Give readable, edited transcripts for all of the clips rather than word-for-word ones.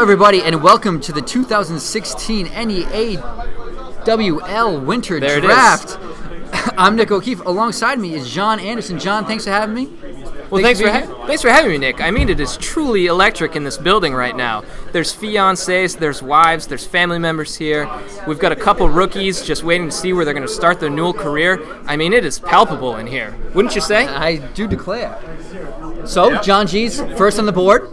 everybody, and welcome to the 2016 NEAWL Winter Draft. I'm Nick O'Keefe. Alongside me is John Anderson. John, thanks for having me. Well, thanks for having me, Nick. I mean, it is truly electric in this building right now. There's fiancés, there's wives, there's family members here. We've got a couple rookies just waiting to see where they're going to start their NEAWL career. I mean, it is palpable in here. Wouldn't you say? I do declare. So, John G's first on the board.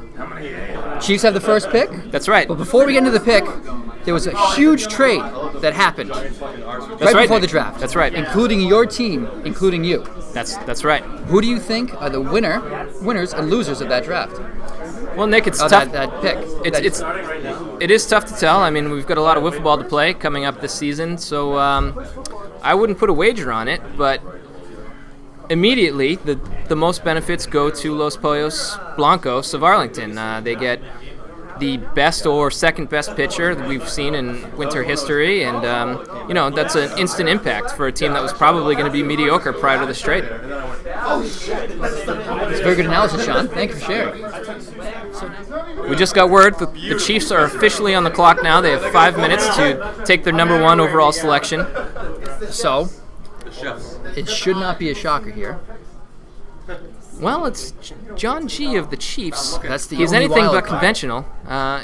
Chiefs have the first pick. That's right. But before we get into the pick, there was a huge trade that happened right before the draft. That's right. Including your team, including you. That's right. Who do you think are the winners and losers of that draft? Well, Nick, it's tough. That pick. It is tough to tell. I mean, we've got a lot of wiffle ball to play coming up this season, so I wouldn't put a wager on it, but immediately the most benefits go to Los Pollos Blancos of Arlington. They get the best or second best pitcher that we've seen in winter history, and that's an instant impact for a team that was probably going to be mediocre prior to this trade. It's very good analysis, Sean. Thank you for sharing. We just got word that the Chiefs are officially on the clock now. They have 5 minutes to take their number one overall selection. So, it should not be a shocker here. Well, it's John G of the Chiefs. That's the He's only anything wild but card. conventional.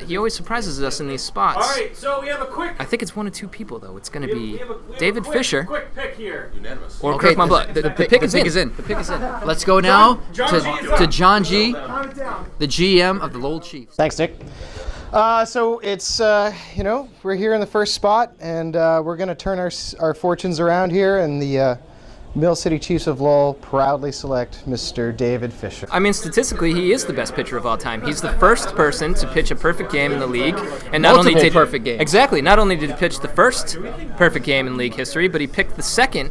He always surprises us in these spots. All right, so we have a quick. I think it's one of two people, though. It's going to be David Fisher Quick pick here. or Kirk Monblanc. The pick is in. The pick is in. Let's go now to John G, the GM of the Lowell Chiefs. Thanks, Nick. So it's, we're here in the first spot, and we're going to turn our fortunes around here, and the Mill City Chiefs of Lowell proudly select Mr. David Fisher. I mean, statistically, he is the best pitcher of all time. He's the first person to pitch a perfect game in the league, and not only did perfect games. Exactly. Not only did he pitch the first perfect game in league history, but he pitched the second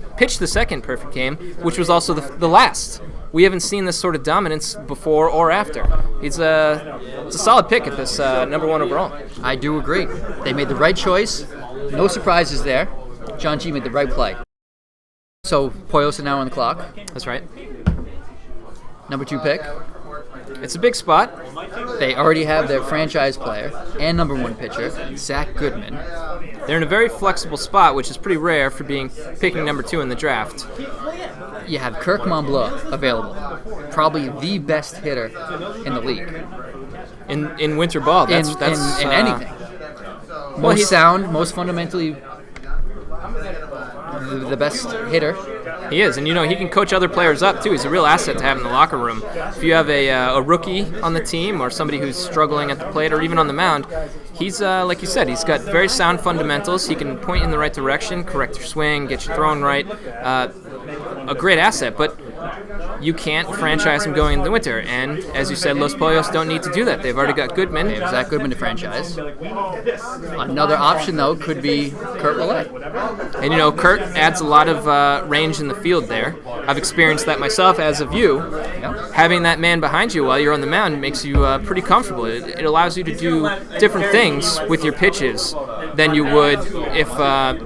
perfect game, which was also the last. We haven't seen this sort of dominance before or after. It's a solid pick at this number one overall. I do agree. They made the right choice. No surprises there. John G made the right play. So, Pollos are now on the clock. That's right. Number 2 pick. It's a big spot. They already have their franchise player and number 1 pitcher, Zach Goodman. They're in a very flexible spot, which is pretty rare for picking number 2 in the draft. You have Kirk Monblanc available, probably the best hitter in the league. In winter ball, that's in anything. Most sound, most fundamentally the best hitter. He is, and he can coach other players up too. He's a real asset to have in the locker room. If you have a rookie on the team or somebody who's struggling at the plate or even on the mound, he's like you said, he's got very sound fundamentals. He can point in the right direction, correct your swing, get your throwing right. A great asset, but you can't franchise him going into the winter. And as you said, Los Pollos don't need to do that. They've already got Goodman. They have Zach Goodman to franchise. Another option, though, could be Kurt Willett. And Kurt adds a lot of range in the field there. I've experienced that myself, as have you. Yep. Having that man behind you while you're on the mound makes you pretty comfortable. It allows you to do different things with your pitches than you would if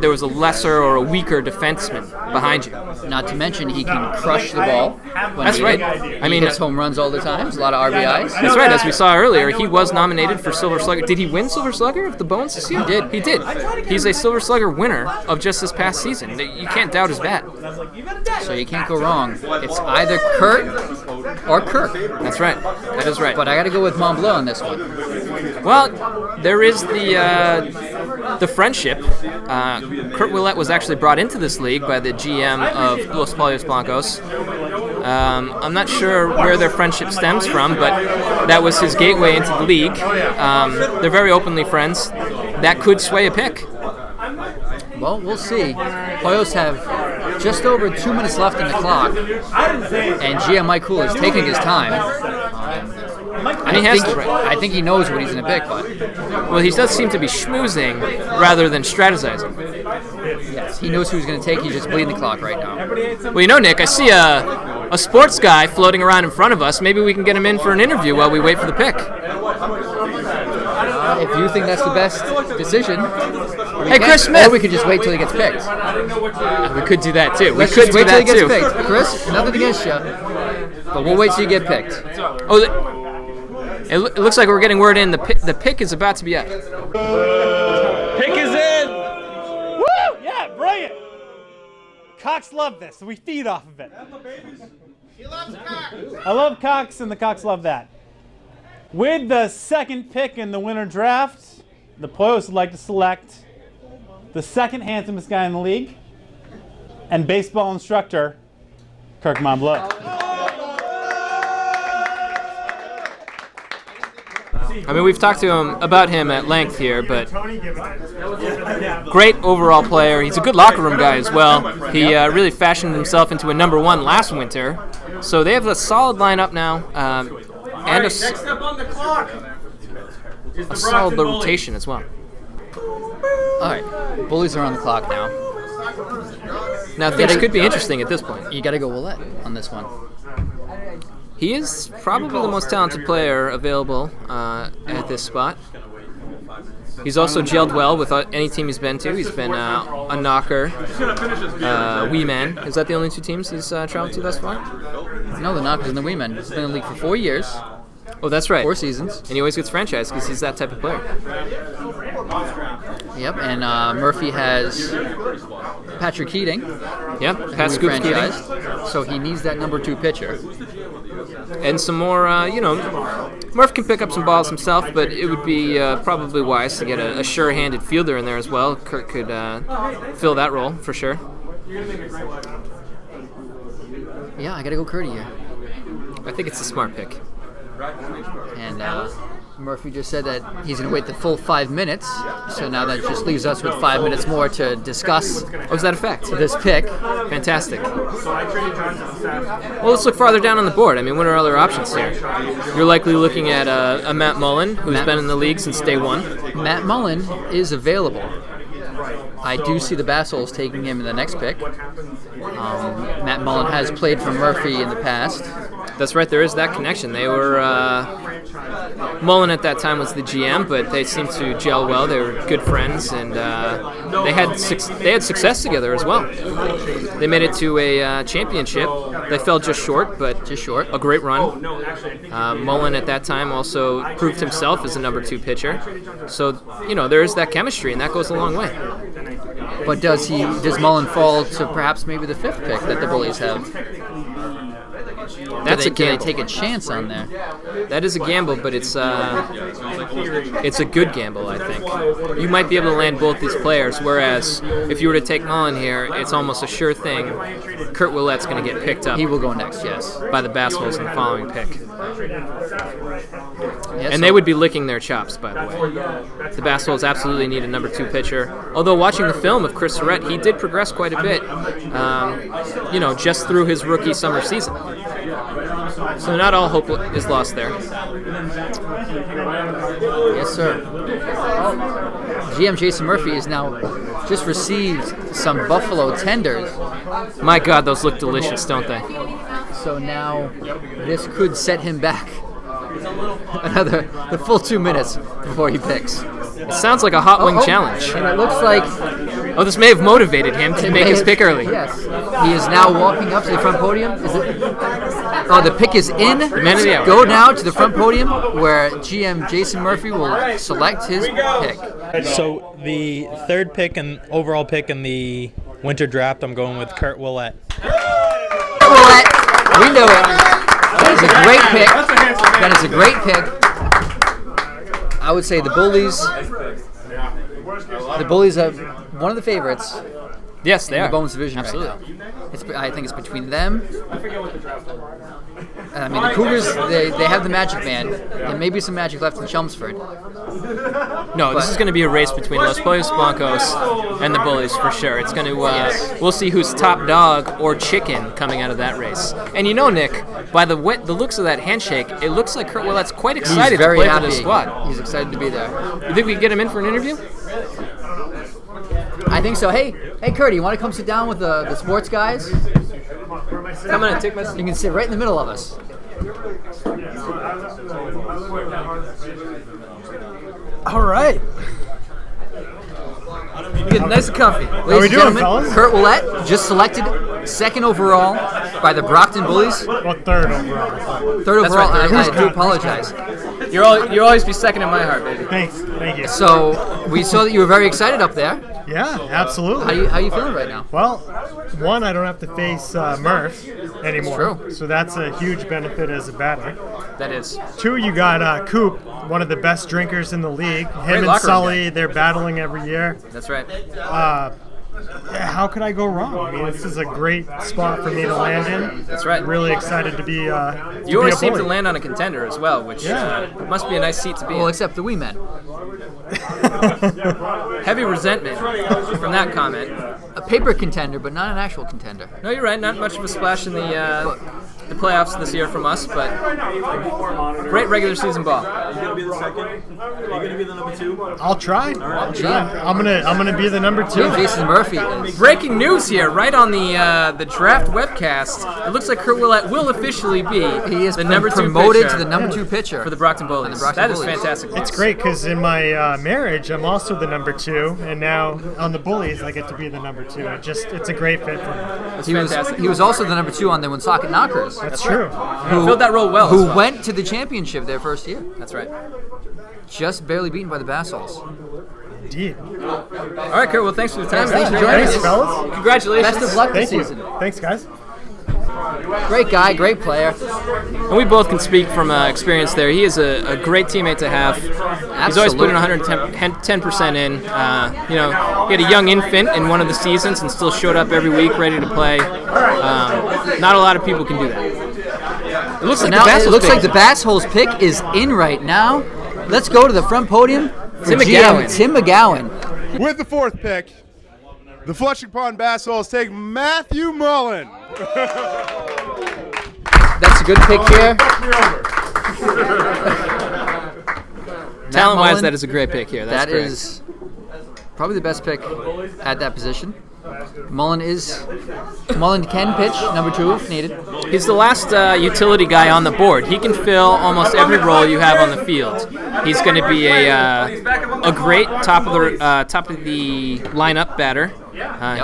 there was a lesser or a weaker defenseman behind you. Not to mention, he can crush the ball. That's right. I mean, he hits home runs all the time. There's a lot of RBIs. That's right. As we saw earlier, he was nominated for Silver Slugger. Did he win Silver Slugger of the Bones this year? He did. He did. He's a Silver Slugger winner of just this past season. You can't doubt his bat. So you can't go wrong. It's either Kurt or Kirk. That's right. That is right. But I got to go with Monblanc on this one. Well, there is the friendship. Kurt Willett was actually brought into this league by the GM of Los Pollos Blancos. I'm not sure where their friendship stems from, but that was his gateway into the league. They're very openly friends. That could sway a pick. Well, we'll see. Pollos have just over 2 minutes left in the clock, and GM Mike Cool is taking his time. I think he knows what he's going to pick, but well, he does seem to be schmoozing rather than strategizing. Yes, he knows who he's going to take. He's just bleeding the clock right now. Well, Nick, I see a sports guy floating around in front of us. Maybe we can get him in for an interview while we wait for the pick. If you think that's the best decision, hey, Chris Smith. Or we could just wait till he gets picked. We could do that too. Let's just wait till he gets picked. Chris, nothing against you, but we'll wait till you get picked. Oh, It looks like we're getting word in. The pick is about to be up. Pick is in. Woo! Yeah, brilliant. Cocks love this, so we feed off of it. He loves cocks. I love cocks, and the cocks love that. With the second pick in the winter draft, the Poyos would like to select the second handsomest guy in the league and baseball instructor, Kirk Monblow. I mean, we've talked to him about him at length here, but great overall player. He's a good locker room guy as well. He really fashioned himself into a number one last winter. So they have a solid lineup now, and Next up on the clock is the a solid Brockton rotation as well. All right, Bullies are on the clock now. Now things could be interesting at this point. You got to go Willette on this one. He is probably the most talented player available at this spot. He's also gelled well with any team he's been to. He's been a knocker, Wee Man. Is that the only two teams he's traveled to thus far? No, the Knockers and the Wee Men. He's been in the league for 4 years, Oh, that's right. 4 seasons. And he always gets franchised because he's that type of player. Yep, and Murphy has Patrick Keating, Yep, who Pat we Scoop Keating. franchised, so he needs that number 2 pitcher. And some more, Murph can pick up some balls himself, but it would be probably wise to get a sure-handed fielder in there as well. Kurt could fill that role for sure. Yeah, I got to go Curdy here. I think it's a smart pick. And Murphy just said that he's going to wait the full 5 minutes, so now that just leaves us with 5 minutes more to discuss Oh, is that a fact? this pick. Fantastic. Well, let's look farther down on the board. I mean, what are other options here? You're likely looking at a Matt Mullen, who's been in the league since day one. Matt Mullen is available. I do see the Bassols taking him in the next pick. Matt Mullen has played for Murphy in the past. That's right, there is that connection. They were Mullen at that time was the GM, but they seemed to gel well. They were good friends, and they had success together as well. They made it to a championship. They fell just short, but Just short. a great run. Mullen at that time also proved himself as a number 2 pitcher. So there is that chemistry, and that goes a long way. But does Mullen fall to perhaps maybe the 5th pick that the Bullies have? That's a Do they gamble. take a chance on there? That is a gamble, but it's a good gamble, I think. You might be able to land both these players, whereas if you were to take Mullen here, it's almost a sure thing Kurt Willette's going to get picked up He will go next, yes. by the Bassols in the following pick. Yes, And they would be licking their chops, by the way. The Bassols absolutely need a number 2 pitcher. Although watching the film of Chris Surrett, he did progress quite a bit, just through his rookie summer season. So not all hope is lost there. Yes, sir. GM Jason Murphy has now just received some buffalo tenders. My God, those look delicious, don't they? So now this could set him back the full 2 minutes before he picks. It sounds like a hot wing challenge. And it looks like Oh, this may have motivated him to make his pick early. Yes. He is now walking up to the front podium. Oh, the pick is in. Man of the hour. Go now to the front podium where GM Jason Murphy will select his pick. So the third pick and overall pick in the winter draft, I'm going with Kurt Willette. Willette, we know it. That is a great pick. That is a great pick. I would say the Bullies are one of the favorites Yes, they in are. the Bones division Absolutely. right now. I think it's between them. I mean, the Cougars, they have the Magic Man. There may be some magic left in Chelmsford. No, this is going to be a race between Los Pollos Blancos and the Bullies for sure. It's going to. We'll see who's top dog or chicken coming out of that race. And Nick, by the looks of that handshake, it looks like Kurt Willette's quite excited He's very to play happy. for this squad. He's excited to be there. You think we can get him in for an interview? I think so. Hey, Kurt, you want to come sit down with the sports guys? Come on and take my You can sit right in the middle of us. All right. Get nice and comfy. Ladies and gentlemen, fellas? Kurt Willette just selected 2nd overall by the Brockton Bullies. Well, third overall. 3rd overall. right, I do apologize. You'll always be second in my heart, baby. Thanks. Thank you. So we saw that you were very excited up there. Yeah, absolutely. How you feeling right now? Well, one, I don't have to face Murph anymore. true. So that's a huge benefit as a batter. That is. Two, you got Coop, one of the best drinkers in the league. Him and locker room Sully, they're battling every year. That's right. Yeah, how could I go wrong? I mean, this is a great spot for me to land in. That's right. Really excited to be. You always seem to land on a contender as well, which must be a nice seat to be Well, in. except the wee men. Heavy resentment from that comment. A paper contender, but not an actual contender. No, you're right. Not much of a splash in the playoffs this year from us, but great regular season ball. Are you gonna be the second? Are you gonna be the number 2? I'll try. I'm gonna be the number 2. Jason Murphy. Breaking news here, right on the draft webcast. It looks like Kurt will officially be He is the number 2 promoted pitcher to the number 2 pitcher for the Brockton Bullies. That is fantastic. It's great because in my marriage, I'm also the number 2, and now on the Bullies, I get to be the number 2. It's a great fit for me. That's He fantastic. was also the number 2 on the Woonsocket Knockers. That's true. Who filled that role well. Who as well. went to the championship their first year. That's right. Just barely beaten by the Bassols. Indeed. All right, Kurt. Well, thanks for the time. Thanks for joining Thanks, us. fellas. Congratulations. Best of luck this Thank you. season. Thanks, guys. Great guy, great player. And we both can speak from experience there. He is a great teammate to have. He's always put in 110% in. He had a young infant in one of the seasons and still showed up every week ready to play. Not a lot of people can do that. It looks So like now the Bassols it looks pick. like the Bassholes pick is in right now. Let's go to the front podium for Tim GM McGowan. Tim McGowan. With the 4th pick, the Flushing Pond Bassholes take Matthew Mullen. That's a good pick here. Talent-wise, Mullen, that is a great pick here. That's That correct. is probably the best pick at that position. Mullen can pitch number 2 if needed. He's the last utility guy on the board. He can fill almost every role you have on the field. He's going to be a great top of the lineup batter.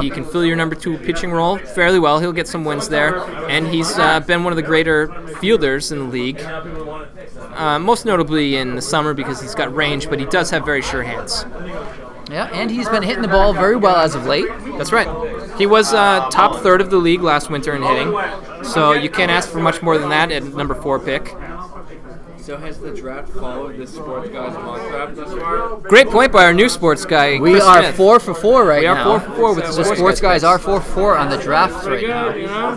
He can fill your number 2 pitching role fairly well. He'll get some wins there, and he's been one of the greater fielders in the league. Most notably in the summer because he's got range, but he does have very sure hands. Yeah, and he's been hitting the ball very well as of late. That's right. He was top third of the league last winter in hitting, so you can't ask for much more than that at number 4 pick. So has the draft followed this sports guy's mock draft thus far? Great point by our new sports guy, We Chris are Smith. 4 for 4 right now. We are 4 for 4 with the sports guys are 4 for 4 on the draft Pretty right now. good, you know?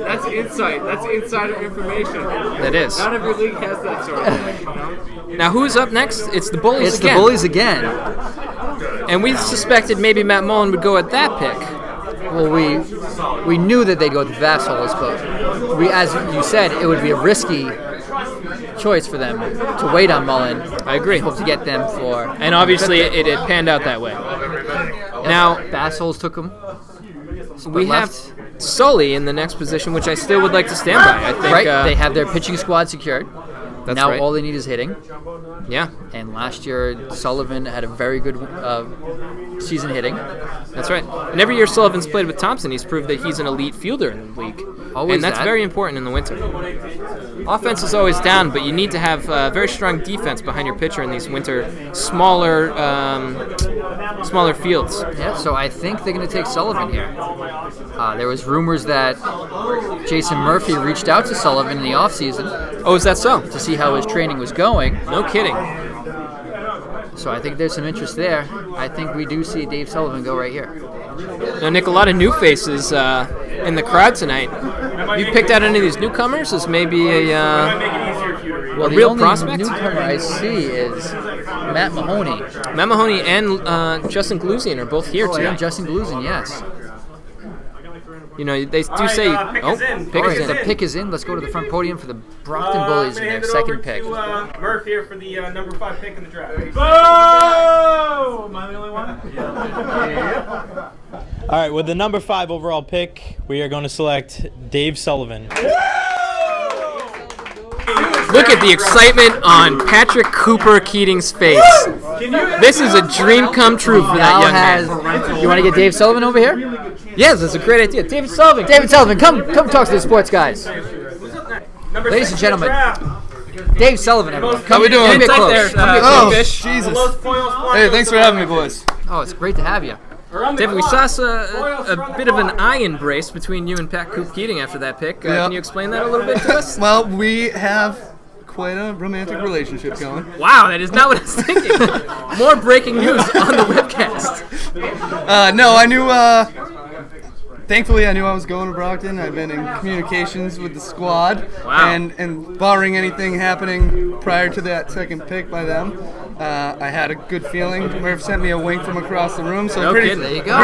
That's insight. That's insider information. That is. Not every league has that sort of thing, you know? Now who's up next? It's the Bullies It's again. the Bullies again. And we suspected maybe Matt Mullen would go at that pick. Well, we knew that they'd go with the Vassals, but as you said, it would be a risky choice for them to wait on Mullen. I agree. Hope to get them for. And obviously it panned out that way. Now, Vassals took him. we have Sully in the next position, which I still would like to stand by. I think Right, they have their pitching squad secured. That's now right. all they need is hitting. Yeah, And last year, Sullivan had a very good season hitting. that's right. And every year Sullivan's played with Thompson, he's proved that he's an elite fielder in the league. Always and that's that. very important in the winter. Offense is always down, but you need to have very strong defense behind your pitcher in these winter smaller fields. Yeah, so I think they're going to take Sullivan here. There was rumors that Jason Murphy reached out to Sullivan in the offseason Oh, is that so? to see how his training was going. No kidding. So I think there's some interest there. I think we do see Dave Sullivan go right here. Now, Nick, a lot of new faces in the crowd tonight. You picked out any of these newcomers as maybe Well, the real only prospect? newcomer I see is Matt Mahoney. Matt Mahoney and Justin Glusian are both here Oh, tonight. and Justin Glusin, yes. You know, they do say, Pick pick All is right, in. the pick is in. Let's go to the front podium for the Brockton Bullies in their second pick. Murph here for the number 5 pick in the draft. Boom! Am I the only one? All right, with the number 5 overall pick, we are going to select Dave Sullivan. Look at the excitement on Patrick Cooper Keating's face. This is a dream come true for that young man. You want to get Dave Sullivan over here? Yes, that's a great idea. David Sullivan. David Sullivan, come talk to the sports guys. Ladies and gentlemen, Dave Sullivan, everyone. How we doing? Come get close. Oh, Jesus. Hey, thanks for having me, boys. Oh, it's great to have you. David, we saw a bit of an eye embrace between you and Pat Coop Keating after that pick. Can you explain that a little bit to us? Well, we have quite a romantic relationship going. Wow, that is not what I was thinking. More breaking news on the webcast. No, I knew. Thankfully, I knew I was going to Brockton. I've been in communications with the squad, and barring anything happening prior to that second pick by them, I had a good feeling. Murph sent me a wink from across the room, so pretty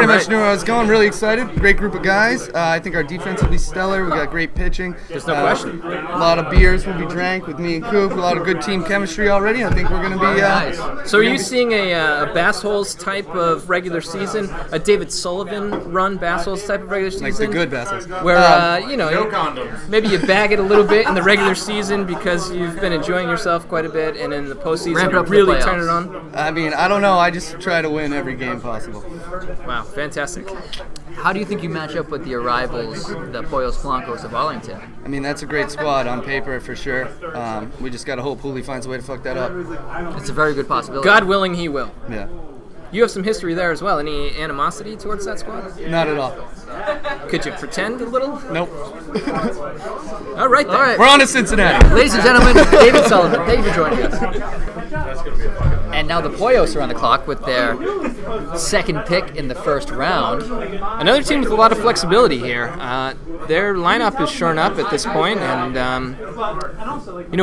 much knew where I was going. Really excited. Great group of guys. I think our defense will be stellar. We got great pitching. There's no question. A lot of beers will be drank with me and Coop. A lot of good team chemistry already. I think we're going to be nice. So are you seeing a Bass Holes type of regular season, a David Sullivan run Bass Holes type of regular season? Like the good Bass Holes. Where, maybe you bag it a little bit in the regular season because you've been enjoying yourself quite a bit, and in the postseason really turn it on? I mean, I don't know. I just try to win every game possible. Wow, fantastic. How do you think you match up with the arrivals, the Pollos Blancos of Arlington? I mean, that's a great squad on paper for sure. We just got to hope Hooley finds a way to fuck that up. It's a very good possibility. God willing, he will. Yeah. You have some history there as well. Any animosity towards that squad? Not at all. Could you pretend a little? Nope. All right, then. All right. We're on to Cincinnati. Ladies and gentlemen, David Sullivan, thank you for joining us. And now the Pollos are on the clock with their second pick in the first round. Another team with a lot of flexibility here. Their lineup is shorn up at this point, and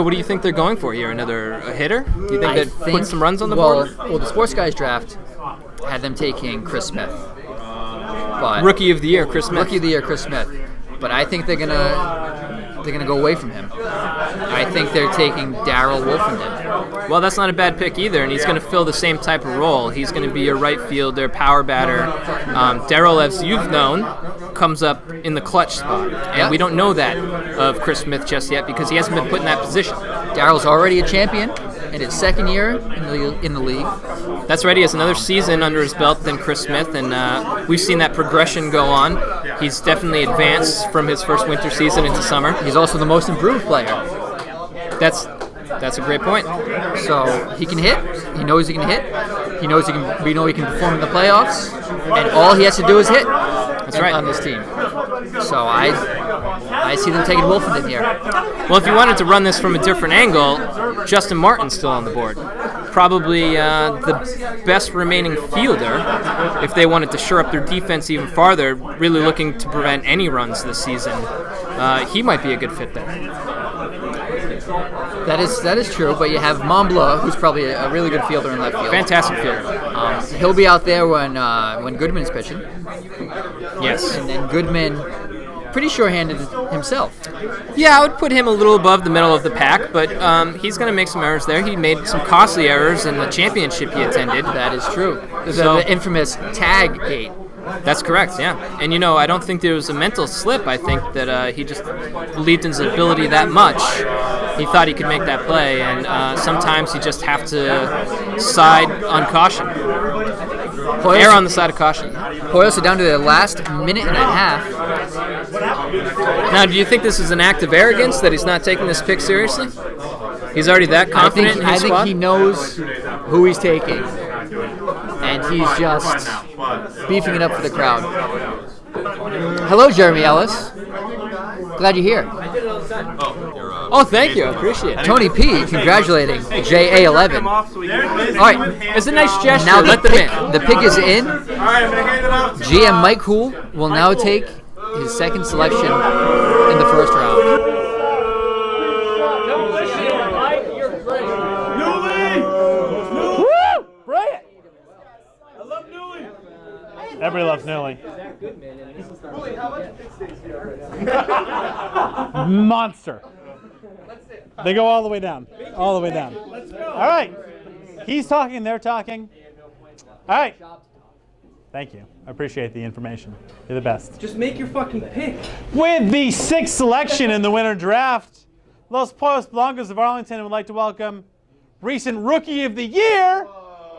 what do you think they're going for here? Another hitter? Do you think that put some runs on the board? Well, the Sports Guys draft had them taking Chris Smith. But Rookie of the Year, Chris Smith. Rookie of the Year, Chris Smith. But I think they're gonna go away from him. I think they're taking Darryl Wolfenden. Well, that's not a bad pick either, and he's going to fill the same type of role. He's going to be your right fielder, power batter. Darryl, as you've known, comes up in the clutch spot, and we don't know that of Chris Smith just yet because he hasn't been put in that position. Darryl's already a champion in his second year in the league. That's right. He has another season under his belt than Chris Smith, and we've seen that progression go on. He's definitely advanced from his first winter season into summer. He's also the most improved player. That's a great point. So he can hit. He knows he can hit. He knows he can. We know he can perform in the playoffs, and all he has to do is hit. That's right on this team. So I see them taking Wolfenden here. Well, if you wanted to run this from a different angle, Justin Martin's still on the board. Probably the best remaining fielder if they wanted to shore up their defense even farther, really looking to prevent any runs this season. He might be a good fit there. That is true, but you have Montblanc, who's probably a really good fielder in left field. Fantastic fielder. He'll be out there when Goodman's pitching. Yes. And then Goodman, pretty sure-handed himself. Yeah, I would put him a little above the middle of the pack, but he's going to make some errors there. He made some costly errors in the championship he attended. That is true. The infamous tag gate. That's correct, yeah. And, I don't think there was a mental slip. I think that he just believed in his ability that much. He thought he could make that play, and sometimes you just have to side on caution. Err on the side of caution. Pollos are down to their last minute and a half. Now, do you think this is an act of arrogance that he's not taking this pick seriously? He's already that confident in his squad? I think he knows who he's taking, and he's just beefing it up for the crowd. Hello, Jeremy Ellis. Glad you're here. Oh, thank you. I appreciate it. Tony P. congratulating JA11. All right. It's a nice gesture. Now let them in. The pick is in. GM Mike Hool will now take his second selection in the first round. Everybody loves Newly. Monster. They go all the way down. All the way down. All right. He's talking, they're talking. All right. Thank you. I appreciate the information. You're the best. Just make your fucking pick. With the sixth selection in the winter draft, Los Pollos Blancos of Arlington would like to welcome recent Rookie of the Year,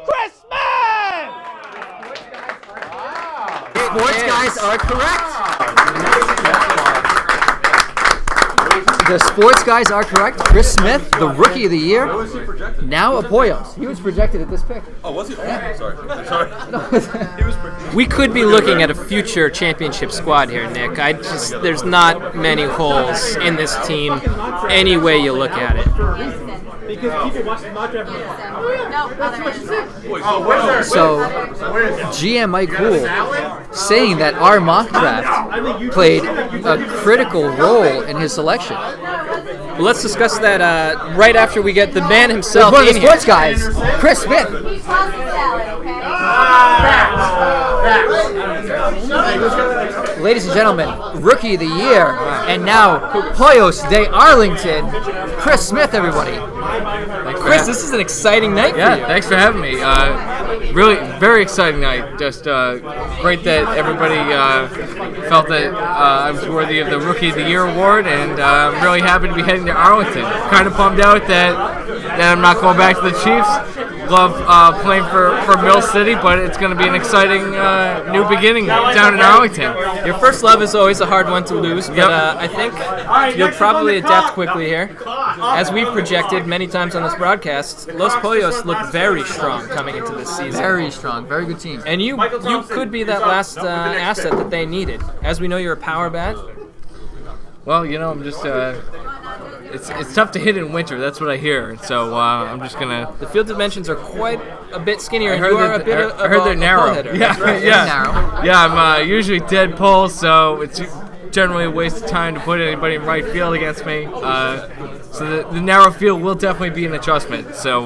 Chris Smith! Sports guys are correct. The sports guys are correct. Chris Smith, the Rookie of the Year. Now Apoyos. He was projected at this pick. Oh, was he? Oh, sorry. We could be looking at a future championship squad here, Nick. There's not many holes in this team, any way you look at it. Because people watch the mock draft. So, GM Mike Cool saying that our mock draft played a critical role in his selection. Well, let's discuss that right after we get the man himself One of in the here. sports guys, Chris Smith. Ladies and gentlemen, Rookie of the Year, and now Poyos de Arlington, Chris Smith, everybody. Chris, this is an exciting night for you. Yeah, thanks for having me. Really, very exciting night. Just great that everybody felt that I was worthy of the Rookie of the Year award, and I'm really happy to be heading to Arlington. Kind of bummed out that I'm not going back to the Chiefs. Love playing for Mill City, but it's going to be an exciting new beginning down in Arlington. Your first love is always a hard one to lose, but I think you'll probably adapt quickly here. As we've projected many times on this broadcast, Los Pollos look very strong coming into this season. Very strong, very good team. And you could be that last asset that they needed. As we know, you're a power bat. Well, I'm just. It's tough to hit in winter. That's what I hear. So I'm just gonna. The field dimensions are quite a bit skinnier. I heard they're narrow. Yeah. I'm usually dead pull, so it's generally a waste of time to put anybody in right field against me. So the narrow field will definitely be an adjustment. So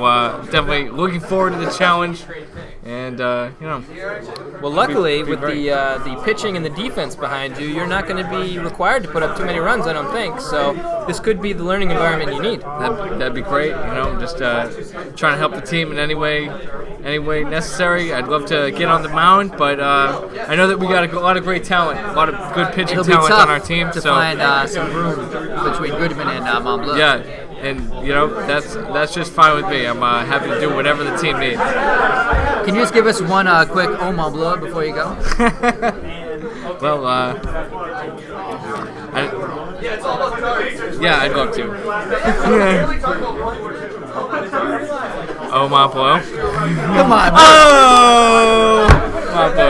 definitely looking forward to the challenge. And well, luckily with the pitching and the defense behind you, you're not going to be required to put up too many runs, I don't think. So this could be the learning environment you need. That'd be great. I'm just trying to help the team in any way necessary. I'd love to get on the mound, but I know that we got a lot of great talent, a lot of good pitching talent on our team. To find some room between Goodman and Montbleu. Yeah. And that's just fine with me. I'm happy to do whatever the team needs. Can you just give us one quick Au Mont Bleu before you go? Well, I'd love to. Au Mont Bleu. Come on. Oh, Mont Bleu.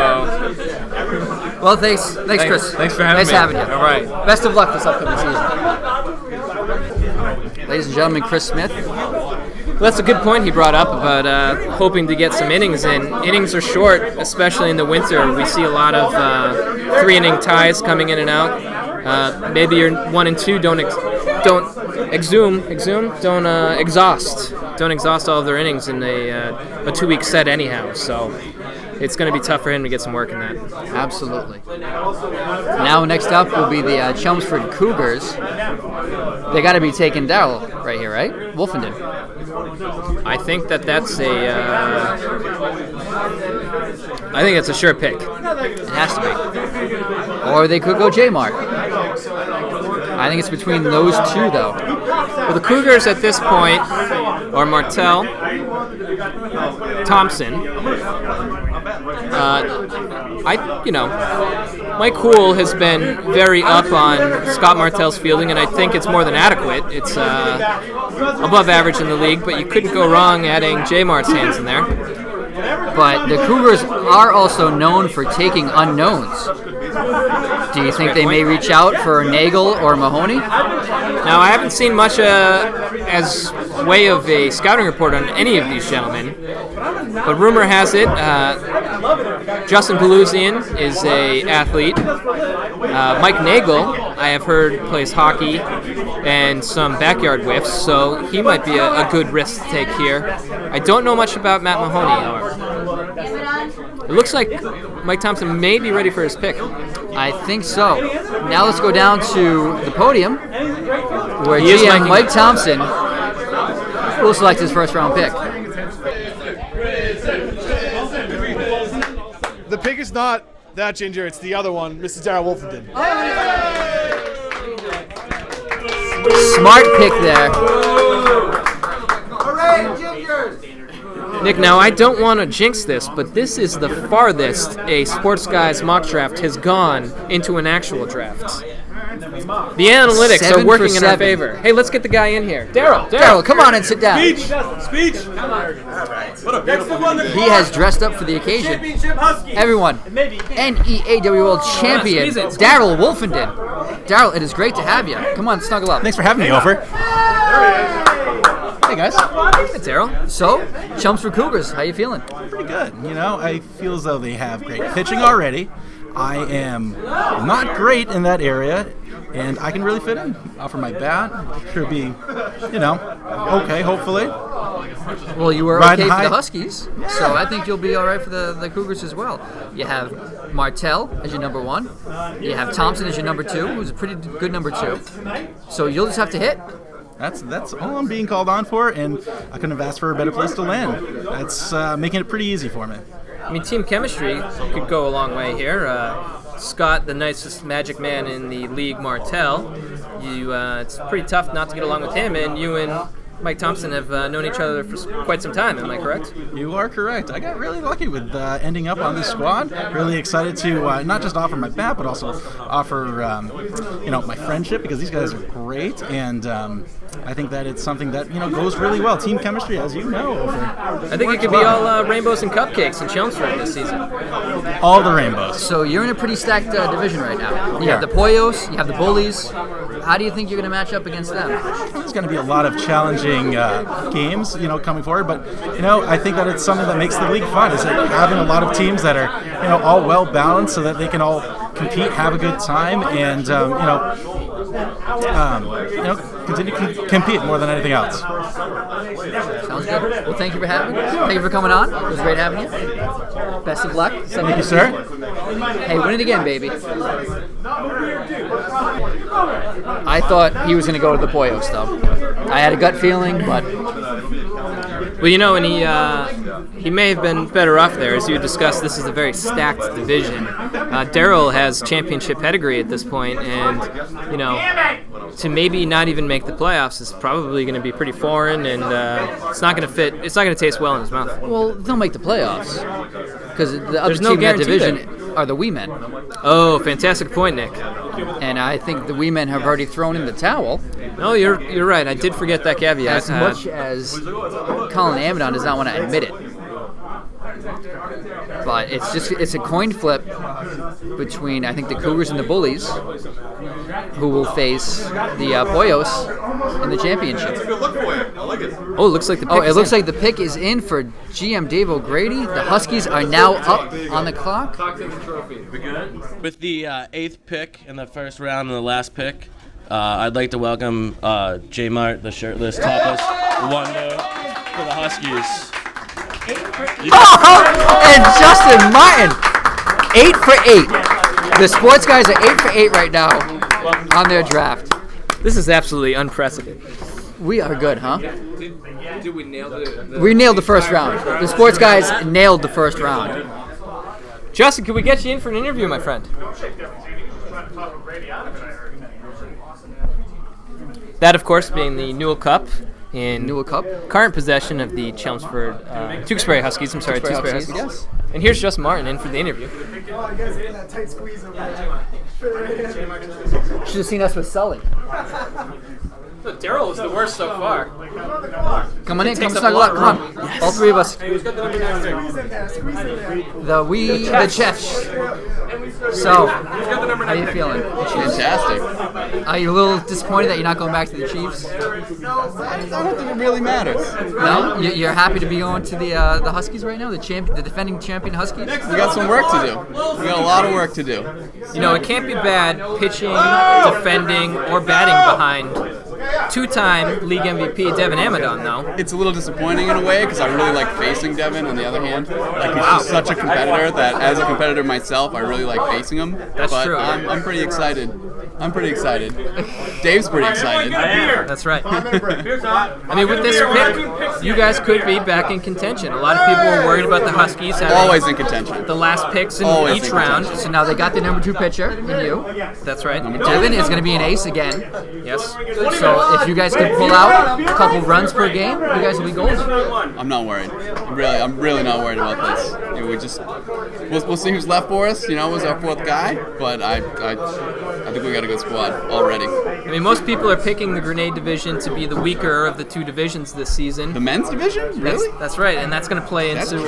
Well, thanks, Chris. Thanks for having me. Nice having you. All right. Best of luck this upcoming season. Ladies and gentlemen, Chris Smith. Well, that's a good point he brought up about hoping to get some innings in. Innings are short, especially in the winter. We see a lot of 3-inning ties coming in and out. Maybe your 1 and 2 don't exhaust all of their innings in a 2-week set anyhow. So it's going to be tough for him to get some work in that. Absolutely. Now next up will be the Chelmsford Cougars. They got to be taking Darrell right here, right? Wolfenden. I think that's a sure pick. It has to be. Or they could go J-Mart. I think it's between those two, though. Well, the Cougars at this point are Martell, Thompson. Mike Cool has been very up on Scott Martell's fielding, and I think it's more than adequate. It's above average in the league, but you couldn't go wrong adding J Mart's hands in there. But the Cougars are also known for taking unknowns. Do you think they may reach out for Nagel or Mahoney? Now, I haven't seen much as way of a scouting report on any of these gentlemen, but rumor has it Justin Pelusian is a athlete. Mike Nagel, I have heard, plays hockey and some backyard whiffs, so he might be a good risk to take here. I don't know much about Matt Mahoney, however. It looks like Mike Thompson may be ready for his pick. I think so. Now let's go down to the podium, where GM Mike Thompson will select his first round pick. The pick is not that ginger, it's the other one, Mr. Darrell Wolfenden. Smart pick there. Nick, now I don't want to jinx this, but this is the farthest a Sports Guys mock draft has gone into an actual draft. The analytics 7 are working for in our 7. favor. Hey, let's get the guy in here. Daryl, come on and sit down. Speech. What a beautiful one. He has dressed up for the occasion. Championship Huskies. Everyone, NEAWL champion, Daryl Wolfenden. Daryl, it is great to have you. Come on, snuggle up. Thanks for having me over. Hey guys. Hey Daryl. So, Chums for Cougars, how you feeling? Pretty good. You know, I feel as though they have great pitching already. I am not great in that area, and I can really fit in. Offer my bat. Should be, okay, hopefully. Well, you were Riding okay for high. the Huskies, so I think you'll be all right for the Cougars as well. You have Martell as your number 1. You have Thompson as your number 2, who's a pretty good number 2. So you'll just have to hit. That's all I'm being called on for, and I couldn't have asked for a better place to land. That's making it pretty easy for me. I mean, team chemistry could go a long way here. Scott, the nicest magic man in the league, Martell. It's pretty tough not to get along with him, and you and Mike Thompson have known each other for quite some time. Am I correct? You are correct. I got really lucky with ending up on this squad. Really excited to not just offer my bat, but also offer my friendship, because these guys are great, and I think that it's something that goes really well. Team chemistry, as you know. I think it could be all rainbows and cupcakes in Chelmsford this season. All the rainbows. So you're in a pretty stacked division right now. You Yeah. have the Poyos, you have the Bullies. How do you think you're going to match up against them? There's going to be a lot of challenging games, coming forward. But I think that it's something that makes the league fun. Is that having a lot of teams that are, all well balanced, so that they can all compete, have a good time, and continue to compete more than anything else. Sounds good. Well, thank you for having me. Thank you for coming on. It was great having you. Best of luck. Thank you, sir. Hey, win it again, baby. I thought he was going to go to the Poyos, though. I had a gut feeling, but... Well, and he may have been better off there. As you discussed, this is a very stacked division. Daryl has championship pedigree at this point, and, to maybe not even make the playoffs is probably going to be pretty foreign, and it's not going to fit. It's not going to taste well in his mouth. Well, they'll make the playoffs, because the other There's no team in that guarantee division are the Wee Men. Oh, fantastic point, Nick. And I think the Wee Men have already thrown in the towel. No, you're right. I did forget that caveat. As much as Colin Amidon does not want to admit it. But it's a coin flip between, I think, the Cougars and the Bullies, who will face the Poyos in the championship. Oh, it looks like the pick it looks like the pick is in for GM Dave O'Grady. The Huskies are now up on the clock. With the 8th pick in the first round and the last pick, I'd like to welcome J Mart, the shirtless, topless wonder for the Huskies. And Justin Martin, 8 for 8. The sports guys are 8 for 8 right now on their draft. This is absolutely unprecedented. We are good, huh? Did we nail We nailed the first round. The sports guys nailed the first round. Justin, can we get you in for an interview, my friend? That, of course, being the NEAWL Cup. In NEAWL Cup, current possession of the Chelmsford Tewksbury Huskies. I'm sorry, Tewksbury Huskies. Yes. And here's Justin Martin in for the interview. Should have seen us with Sully. Daryl is the worst so far. Come on in, come snuggle up, come on. Yes. All 3 of us. The Chiefs. So, how you feeling? Fantastic. Are you a little disappointed that you're not going back to the Chiefs? I don't think it really matters. No? You're happy to be going to the Huskies right now? The defending champion Huskies? We got some work to do. We got a lot of work to do. It can't be bad pitching, defending, or batting behind two-time league MVP Devin Amidon, though. It's a little disappointing in a way because I really like facing Devin. On the other hand, he's just such a competitor that, as a competitor myself, I really like facing him. That's but true. I'm pretty excited. Dave's pretty excited. That's right. I mean, with this pick, you guys could be back in contention. A lot of people were worried about the Huskies having always in contention. The last picks in always each in round. So now they got the number 2 pitcher in you. That's right. Devin is going to be an ace again. Yes. So So if you guys can pull out a couple runs per game, you guys will be golden. I'm not worried. I'm really not worried about this. You know, we'll see who's left for us. You know, was our fourth guy, but I think we got a good squad already. I mean, most people are picking the Grenade division to be the weaker of the two divisions this season. The men's division? Really? That's right, and that's going to play into.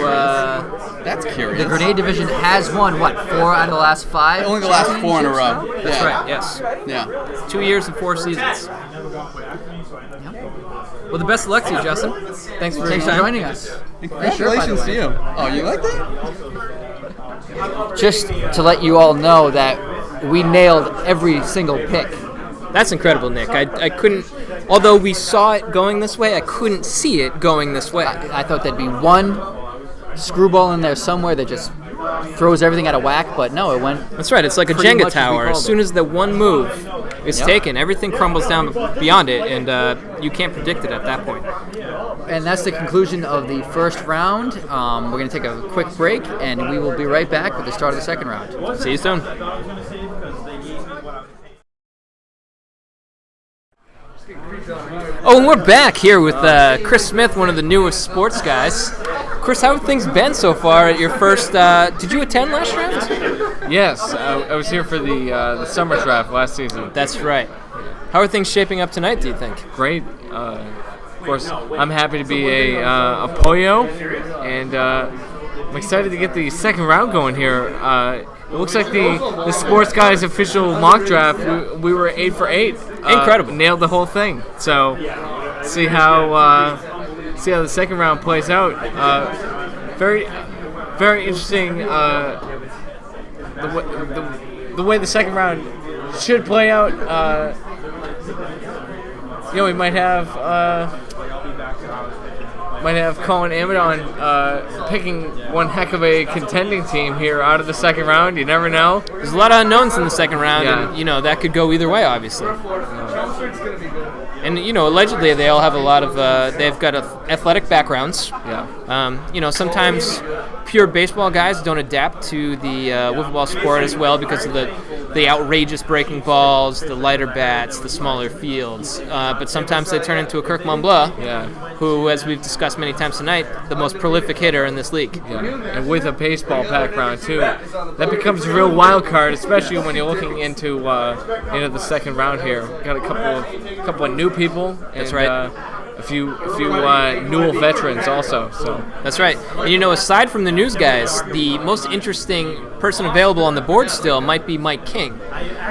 That's curious. The Grenade division has won, what, 4 out of the last 5? Only the last 4 in a row. That's right, yes. Yeah. 2 years and 4 seasons. Well, the best of luck to you, Justin. Thanks for joining us. Congratulations to you. Oh, you like that? Just to let you all know that we nailed every single pick. That's incredible, Nick. I couldn't, although we saw it going this way, I couldn't see it going this way. I thought there'd be one screwball in there somewhere that just throws everything out of whack, but no, it went. That's right. It's like a Jenga tower. As soon as the one move is taken, everything crumbles down beyond it, and you can't predict it at that point. And that's the conclusion of the first round. We're going to take a quick break, and we will be right back with the start of the second round. See you soon. Oh, and we're back here with Chris Smith, one of the newest sports guys. Chris, how have things been so far at your first? Did you attend last draft? Yes, I was here for the summer draft last season. That's right. How are things shaping up tonight, do you think? Great. Of course, I'm happy to be a Pollo, and I'm excited to get the second round going here. It looks like the sports guys official mock draft. We were 8 for 8. Incredible. Nailed the whole thing. So see how the second round plays out. Very interesting. The way the second round should play out. We might have Colin Amidon picking one heck of a contending team here out of the second round. You never know. There's a lot of unknowns in the second round, and that could go either way, obviously. And allegedly they all have a lot of. They've got athletic backgrounds. Yeah. Sometimes pure baseball guys don't adapt to the wiffle ball sport as well because of the outrageous breaking balls, the lighter bats, the smaller fields. But sometimes they turn into a Kirk Monblanc, who, as we've discussed many times tonight, the most prolific hitter in this league. Yeah. And with a baseball background too, that becomes a real wild card, especially when you're looking into the second round here. Got a couple of new people. That's right. A few NEAWL veterans also. So that's right. And aside from the news guys, the most interesting person available on the board still might be Mike King.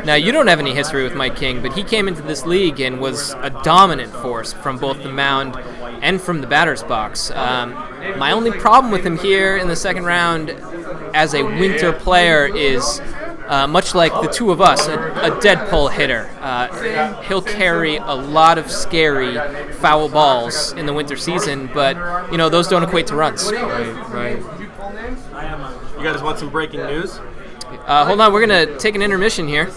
Now, you don't have any history with Mike King, but he came into this league and was a dominant force from both the mound and from the batter's box. My only problem with him here in the second round as a winter player is much like the two of us, a dead pull hitter. He'll carry a lot of scary foul balls in the winter season, but those don't equate to runs. Right. You guys want some breaking news? Hold on, we're gonna take an intermission here.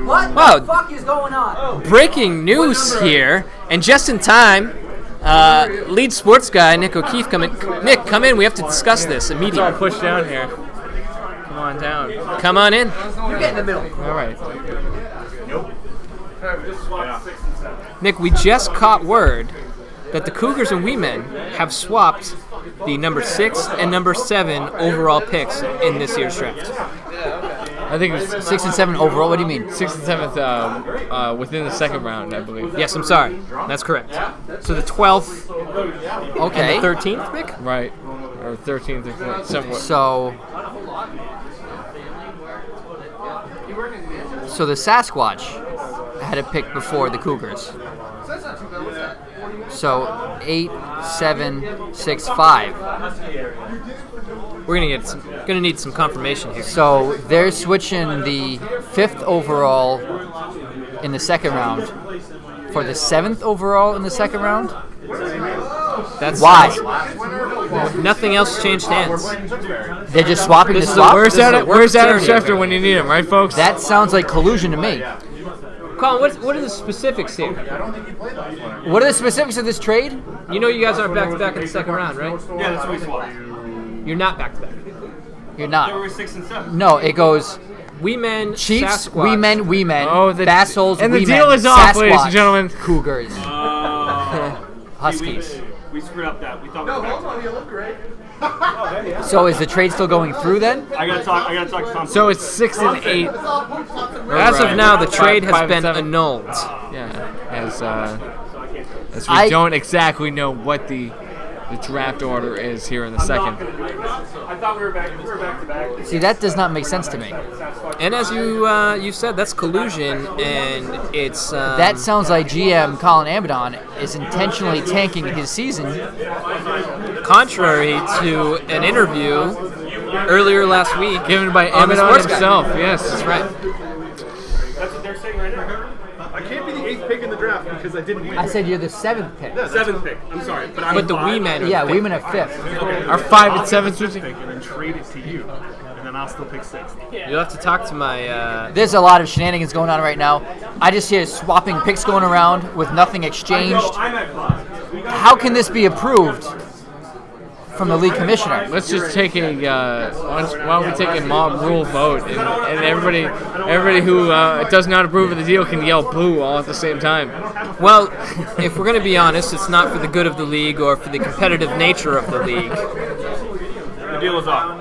What Wow. the fuck is going on? Breaking news here, and just in time, lead sports guy Nick O'Keefe come in. Nick, come in. We have to discuss this immediately. It's all pushed down here. Come on down. Come on in. You get in the middle. All right. Nick, we just caught word that the Cougars and Wee Men have swapped the number 6 and number 7 overall picks in this year's draft. I think it was 6 and 7 overall. What do you mean? 6th and 7th within the second round, I believe. Yes, I'm sorry. That's correct. So the 12th Okay. and the 13th pick? Right. Or 13th or 14th, somewhere. So the Sasquatch had a pick before the Cougars. So 8, 7, 6, 5. We're gonna need some confirmation here. So they're switching the 5th overall in the second round for the 7th overall in the second round. That's Why? Nothing else changed hands. They're just swapping the This is swap? Where's Adam Schefter when you need him, right, folks? That sounds like collusion to me. Colin, what are the specifics here? What are the specifics of this trade? You know you guys aren't back-to-back in the second round, right? Yeah, that's what we swapped. You're not back-to-back. You're not. They were 6 and 7. No, it goes We men, Chiefs, Sasquatch. we men, Oh, Bassols, and the we deal men, is off, Sasquatch, ladies and gentlemen. Cougars, Huskies. We screwed up that. We thought we were back. You look great. So is the trade still going through then? I gotta talk to Tom. So it's 6 and 8. As of now, the trade has 5 and been 7. annulled. Yeah, as we don't exactly know what the draft order is here in the second. I thought we were back to back. See, that does not make sense to me. And as you said, that's collusion, and it's That sounds like GM Colin Abaddon is intentionally tanking his season. contrary to an interview earlier last week given by on the Abaddon Sports Guy. himself. Yes, That's right. That's what they're saying right now. I can't be the 8th pick in the draft because I didn't win. I said you're the 7th pick. 7th pick. I'm sorry, but I'm But the five. wee men are Yeah, the women at 5th. Our 5 and 7 switching. Pick and then trade it to you, and then I'll still pick 6th. You'll have to talk to my. There's a lot of shenanigans going on right now. I just hear swapping picks going around with nothing exchanged. I'm at 5. How can this be approved from the league commissioner? Let's just take a why don't we take a mob rule vote, and everybody who does not approve of the deal can yell boo all at the same time. Well, if we're going to be honest, it's not for the good of the league or for the competitive nature of the league. The deal is off.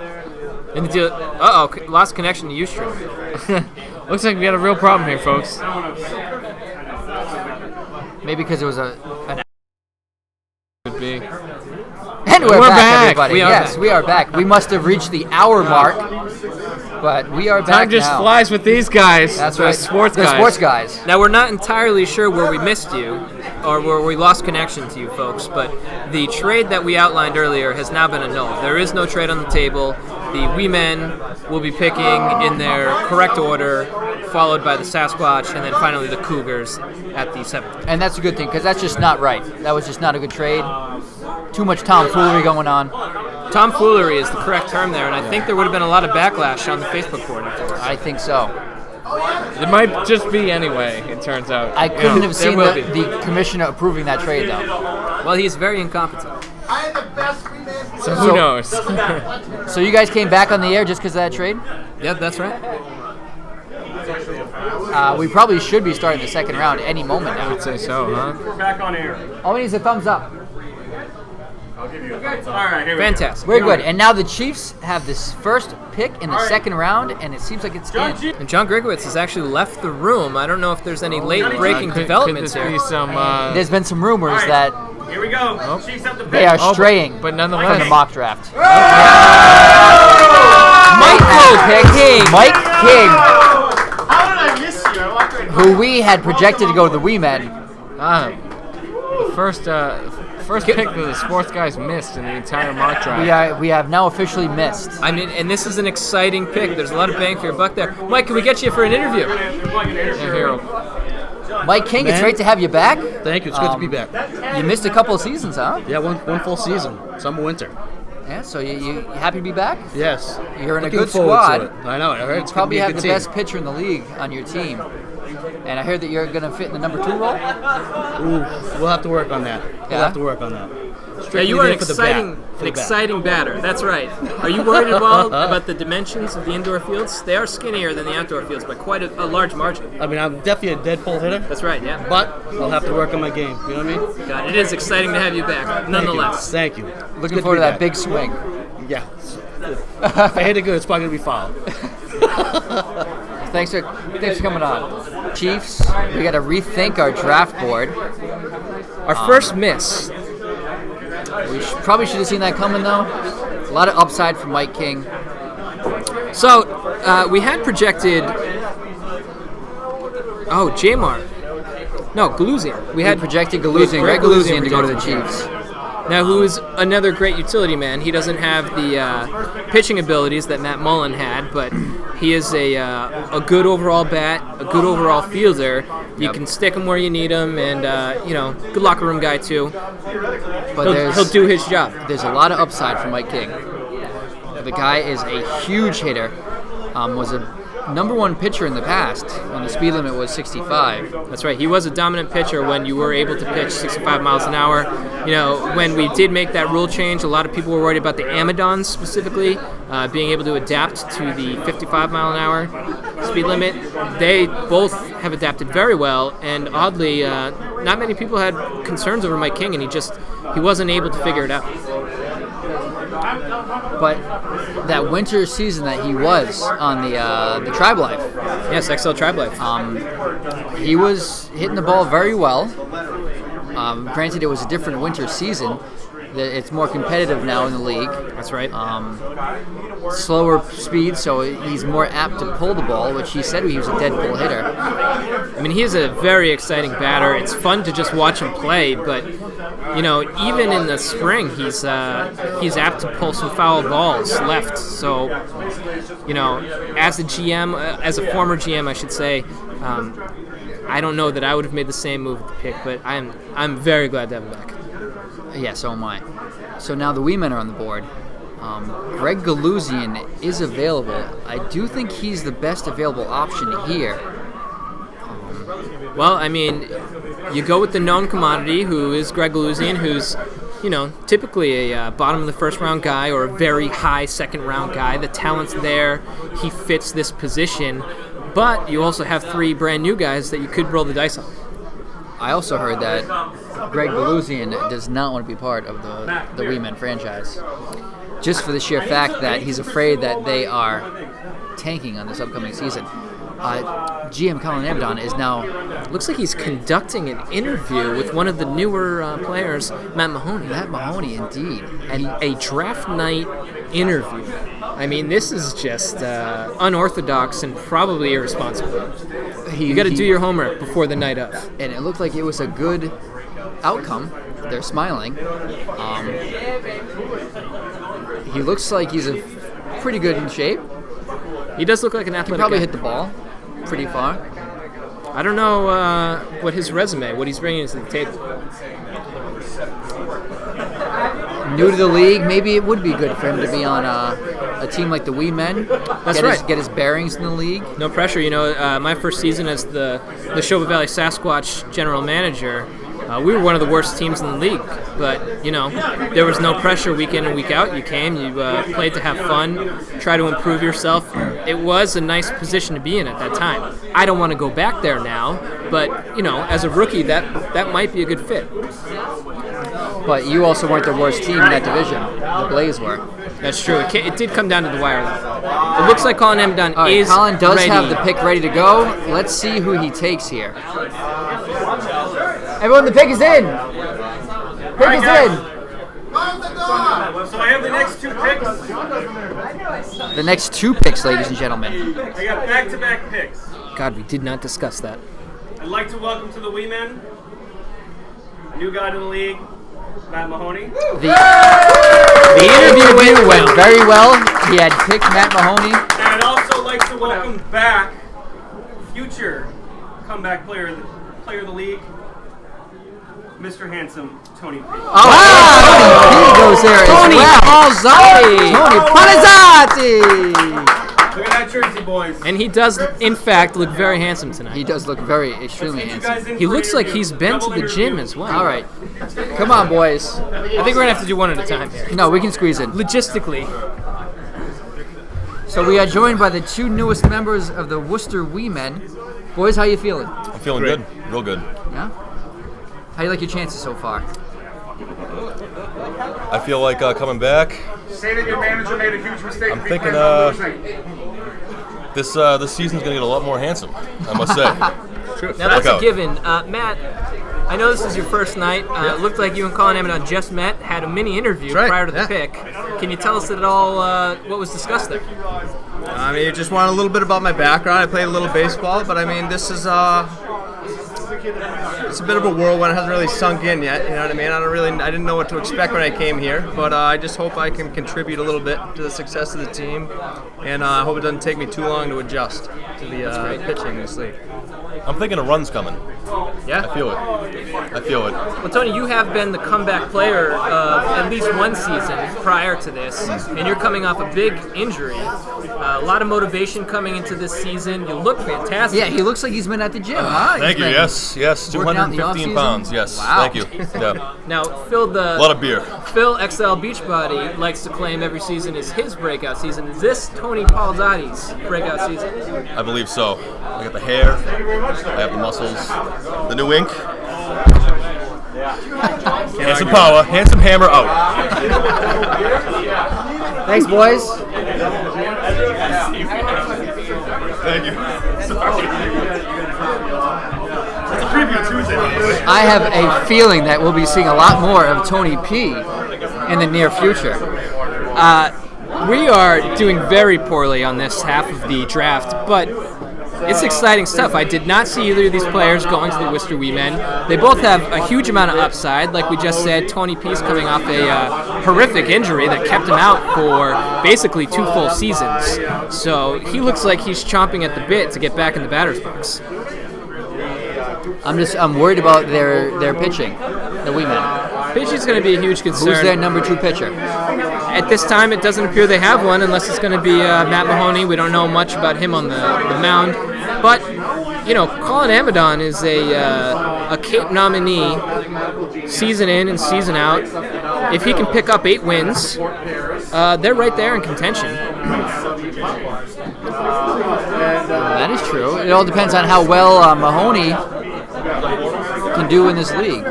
And the deal. Lost connection to Ustream. Looks like we got a real problem here, folks. Maybe because it was an. Could be. And we're back, everybody. We are Yes, back. we are back. We must have reached the hour mark, but we are back Time just now. flies with these guys. That's the right. Sports the guys. sports guys. Now, we're not entirely sure where we missed you or where we lost connection to you folks, but the trade that we outlined earlier has now been annulled. There is no trade on the table. The wee men will be picking in their correct order, followed by the Sasquatch, and then finally the Cougars at the 7th. And that's a good thing, because that's just not right. That was just not a good trade. Too much tomfoolery going on. Tomfoolery is the correct term there, and I think there would have been a lot of backlash on the Facebook board afterwards. I think so. It might just be anyway, it turns out. I couldn't have there seen will be. the commissioner approving that trade, though. Well, he's very incompetent. So who knows? So you guys came back on the air just because of that trade? Yeah, that's right. We probably should be starting the second round any moment I now. would say so, huh? We're back on air. All we need is a thumbs up. I'll give you a thumbs up. All right, here Fantastic. We're good. And now the Chiefs have this first pick in the second round, and it seems like it's in. And John Grigowitz has actually left the room. I don't know if there's any late-breaking Could developments this here. be some? There's been some rumors that Here we go. Chiefs have the pick. they are straying but from nonetheless, the mock draft. Mike King, How did I miss you? I walked right who we had projected to go to the Wee Men. the first pick that the sports guys missed in the entire mock draft. We have now officially missed. I mean, and this is an exciting pick. There's a lot of bang for your buck there. Mike, can we get you for an interview? Yeah, Harold. Mike King, it's great to have you back. Thank you. It's good to be back. You missed a couple of seasons, huh? Yeah, one full season. Summer, winter. Yeah, so you happy to be back? Yes. You're in Looking a good forward squad. to it. I know. I heard it's You probably gonna have be the a good best pitcher in the league on your team. And I heard that you're going to fit in the number 2 role? team. Ooh, we'll have to work on that. We'll Yeah? have to work on that. Yeah, you are an Strictly there for the bat. exciting batter. That's right. Are you worried at all about the dimensions of the indoor fields? They are skinnier than the outdoor fields by quite a large margin. I mean, I'm definitely a dead pull hitter, That's right, yeah. but I'll have to work on my game. You know what I mean? God, it is exciting to have you back, nonetheless. Thank you. Looking forward to that big swing. Yeah. If I hit it good, it's probably going to be foul. Thanks for coming on. Chiefs, we got to rethink our draft board. Our first miss. We probably should have seen that coming, though. A lot of upside from Mike King. So, we had projected... Oh, Jamar. No, Galuzian. We had projected Galuzian, Greg Galuzian, to go to the Chiefs. Now, who is another great utility man. He doesn't have the pitching abilities that Matt Mullen had, but he is a good overall bat, a good overall fielder. You can stick him where you need him, and good locker room guy too. But he'll do his job. There's a lot of upside for Mike King. The guy is a huge hitter. Was a number one pitcher in the past when the speed limit was 65. That's right. He was a dominant pitcher when you were able to pitch 65 miles an hour. When we did make that rule change, a lot of people were worried about the Amadons specifically being able to adapt to the 55 mile an hour speed limit. They both have adapted very well, and oddly, not many people had concerns over Mike King, and he wasn't able to figure it out. But that winter season that he was on the Tribe Life, yes, XL Tribe Life, he was hitting the ball very well. Granted, it was a different winter season. It's more competitive now in the league. That's right. Slower speed, so he's more apt to pull the ball, which he said he was a dead pull hitter. I mean, he is a very exciting batter. It's fun to just watch him play, but even in the spring, he's apt to pull some foul balls left. So, as a GM, as a former GM, I should say, I don't know that I would have made the same move with the pick, but I'm very glad to have him back. Yeah, so am I. So now the wee men are on the board. Greg Galuzian is available. I do think he's the best available option here. Well, I mean, you go with the known commodity, who is Greg Galuzian, who's, typically a bottom of the first round guy or a very high second round guy. The talent's there. He fits this position. But you also have 3 brand new guys that you could roll the dice on. I also heard that Greg Galuzian does not want to be part of the Wee Men franchise, just for the sheer fact that he's afraid that they are tanking on this upcoming season. GM Colin Abaddon is now... Looks like he's conducting an interview with one of the newer players, Matt Mahoney. Matt Mahoney, indeed. And a draft night interview. I mean, this is just unorthodox and probably irresponsible. You got to do your homework before the night of. And it looked like it was a good outcome. They're smiling. He looks like he's pretty good in shape. He does look like an athletic He probably guy. hit the ball pretty far. I don't know what his resume, what he's bringing to the table. New to the league, maybe it would be good for him to be on a team like the Wee Men. That's right. Get his bearings in the league. No pressure. My first season as the Neshoba Valley Sasquatch general manager, we were one of the worst teams in the league. But, there was no pressure week in and week out. You came, you played to have fun, try to improve yourself. It was a nice position to be in at that time. I don't want to go back there now, but, as a rookie, that might be a good fit. But you also weren't the worst team in that division. The Blaze were. That's true. It did come down to the wire, though. It looks like Colin Abaddon is Colin does ready. have the pick ready to go. Let's see who he takes here. Everyone, the pick is in. Pick is in. So I have the next 2 picks. The next 2 picks, ladies and gentlemen. I got back-to-back picks. God, we did not discuss that. I'd like to welcome to the Wee Men, a new guy to the league, Matt Mahoney. The interview went very well. He had picked Matt Mahoney. And I'd also like to welcome back future comeback player of the league, Mr. Handsome, Tony P. Tony P goes there Tony as well. Tony Palazzotti. Look at that jersey, boys. And he does, in fact, look very handsome tonight. He does look extremely handsome. He looks like he's been to the gym as well. All right. Come on, boys. I think we're going to have to do one at a time here. No, we can squeeze in. Logistically. So we are joined by the 2 newest members of the Worcester Wee Men. Boys, how you feeling? I'm feeling good. Real good. Yeah? How you like your chances so far? I feel like coming back. Say that your manager made a huge mistake. I'm thinking this season's gonna get a lot more handsome, I must say. Now that's a given. Matt, I know this is your first night. It looked like you and Colin Abaddon just met, had a mini interview prior to the pick. Can you tell us at all what was discussed there? I mean, you just want a little bit about my background. I played a little baseball, but I mean, this is it's a bit of a whirlwind. It hasn't really sunk in yet. You know what I mean? I didn't know what to expect when I came here, but I just hope I can contribute a little bit to the success of the team, and I hope it doesn't take me too long to adjust to the pitching in this league. I'm thinking a run's coming. Yeah? I feel it. Well, Tony, you have been the comeback player of at least one season prior to this, and you're coming off a big injury. A lot of motivation coming into this season. You look fantastic. Yeah, he looks like he's been at the gym, huh? Thank you. Yes. working out in the 215 pounds. Yes. Wow. Thank you. Yeah. Now, Phil, A lot of beer. Phil XL Beachbody likes to claim every season is his breakout season. Is this Tony Palzotti's breakout season? I believe so. I got the hair. I have the muscles. The new ink. Handsome power. Handsome hammer out. Thanks, boys. Thank you. It's a preview Tuesday, by the way. I have a feeling that we'll be seeing a lot more of Tony P in the near future. We are doing very poorly on this half of the draft, but it's exciting stuff. I did not see either of these players going to the Worcester Wee Men. They both have a huge amount of upside. Like we just said, Tony P's coming off a horrific injury that kept him out for basically 2 full seasons. So he looks like he's chomping at the bit to get back in the batter's box. I'm worried about their pitching, the Wee Men. Pitching's going to be a huge concern. Who's their number 2 pitcher? At this time, it doesn't appear they have one, unless it's going to be Matt Mahoney. We don't know much about him on the mound. But, Colin Amadon is a Cape nominee season in and season out. If he can pick up 8 wins, they're right there in contention. That is true. It all depends on how well Mahoney can do in this league.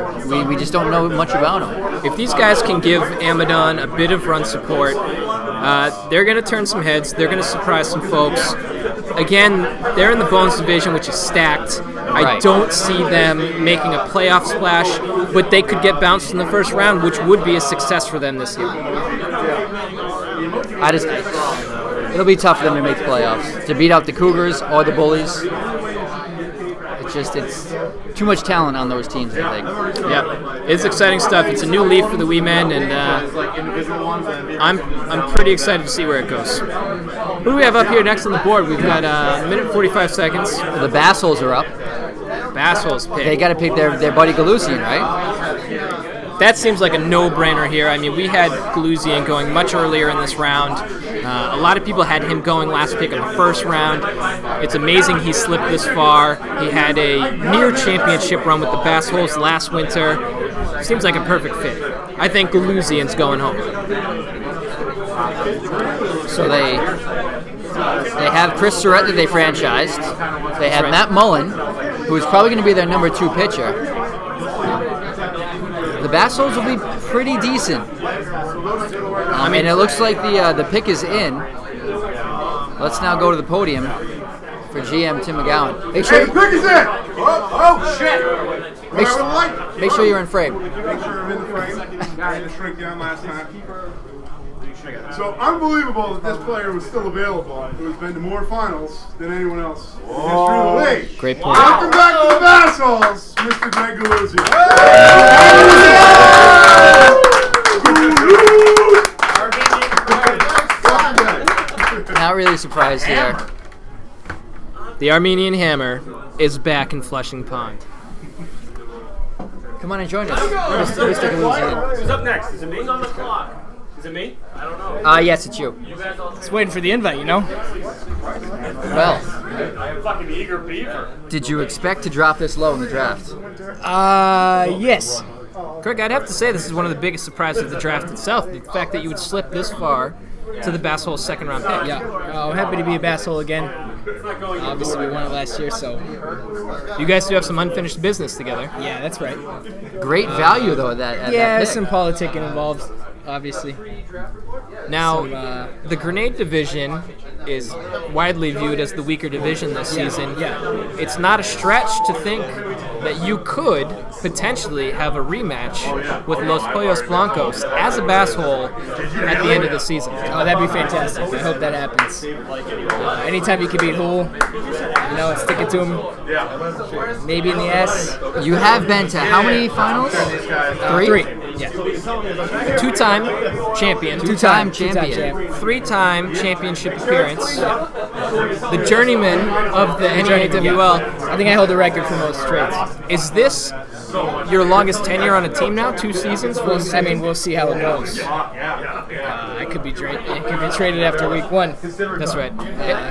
We just don't know much about him. If these guys can give Amadon a bit of run support, they're going to turn some heads. They're going to surprise some folks. Again, they're in the Bones division, which is stacked. I don't see them making a playoff splash, but they could get bounced in the first round, which would be a success for them this year. It'll be tough for them to make the playoffs, to beat out the Cougars or the Bullies. It's too much talent on those teams, I think. Yeah, it's exciting stuff. It's a new leaf for the Wee Men, and I'm pretty excited to see where it goes. Who do we have up here next on the board? We've got a minute 45 seconds. The Bassholes are up. Bassholes pick. They got to pick their buddy Galusian, right? That seems like a no-brainer here. I mean, we had Galusian going much earlier in this round. A lot of people had him going last pick of the first round. It's amazing he slipped this far. He had a near championship run with the Bassholes last winter. Seems like a perfect fit. I think Galusian's going home. So they have Chris Surrett that they franchised. They have Matt Mullen, who is probably going to be their number 2 pitcher. The Bassholes will be pretty decent. I mean, it looks like the pick is in. Let's now go to the podium for GM Tim McGowan. Pick is in! Oh shit! Make sure you're in frame. Make sure I'm in the frame. Guy had to shrink down last time. So unbelievable that this player was still available, who's been to more finals than anyone else in the history of the league. Great point. Welcome back to the Bassholes, Mr. Greg Galusian. Not really surprised here. The Armenian Hammer is back in Flushing Pond. Come on and join us, Mr. Galusian. Who's up next? Is it me? Who's on the clock? Is it me? I don't know. Yes, it's you. Just waiting for the invite, Well, I am fucking eager beaver. did you expect to drop this low in the draft? Yes. Craig, I'd have to say this is one of the biggest surprises of the draft itself. The fact that you would slip this far to the Bassholes second round pick. Yeah. I'm happy to be a Basshole again. Obviously, we won it last year, so. You guys do have some unfinished business together. Yeah, that's right. Great value, though, at that Yeah, pick. some politicking involved. obviously. Now, the grenade division is widely viewed as the weaker division this season. Yeah. It's not a stretch to think that you could potentially have a rematch with Los Pollos Blancos as a bass hole at the end of the season. Oh, that'd be fantastic. I hope that happens. Anytime you can beat Hull, and stick it to him, maybe in the ass. You have been to how many finals? Three. Yeah. Two-time champion. Two-time champion. Three-time championship appearance. The journeyman of the NEAWL. I think I hold the record for most trades. Is this your longest tenure on a team now? 2 seasons? We'll see how it goes. I could be traded after week 1. That's right.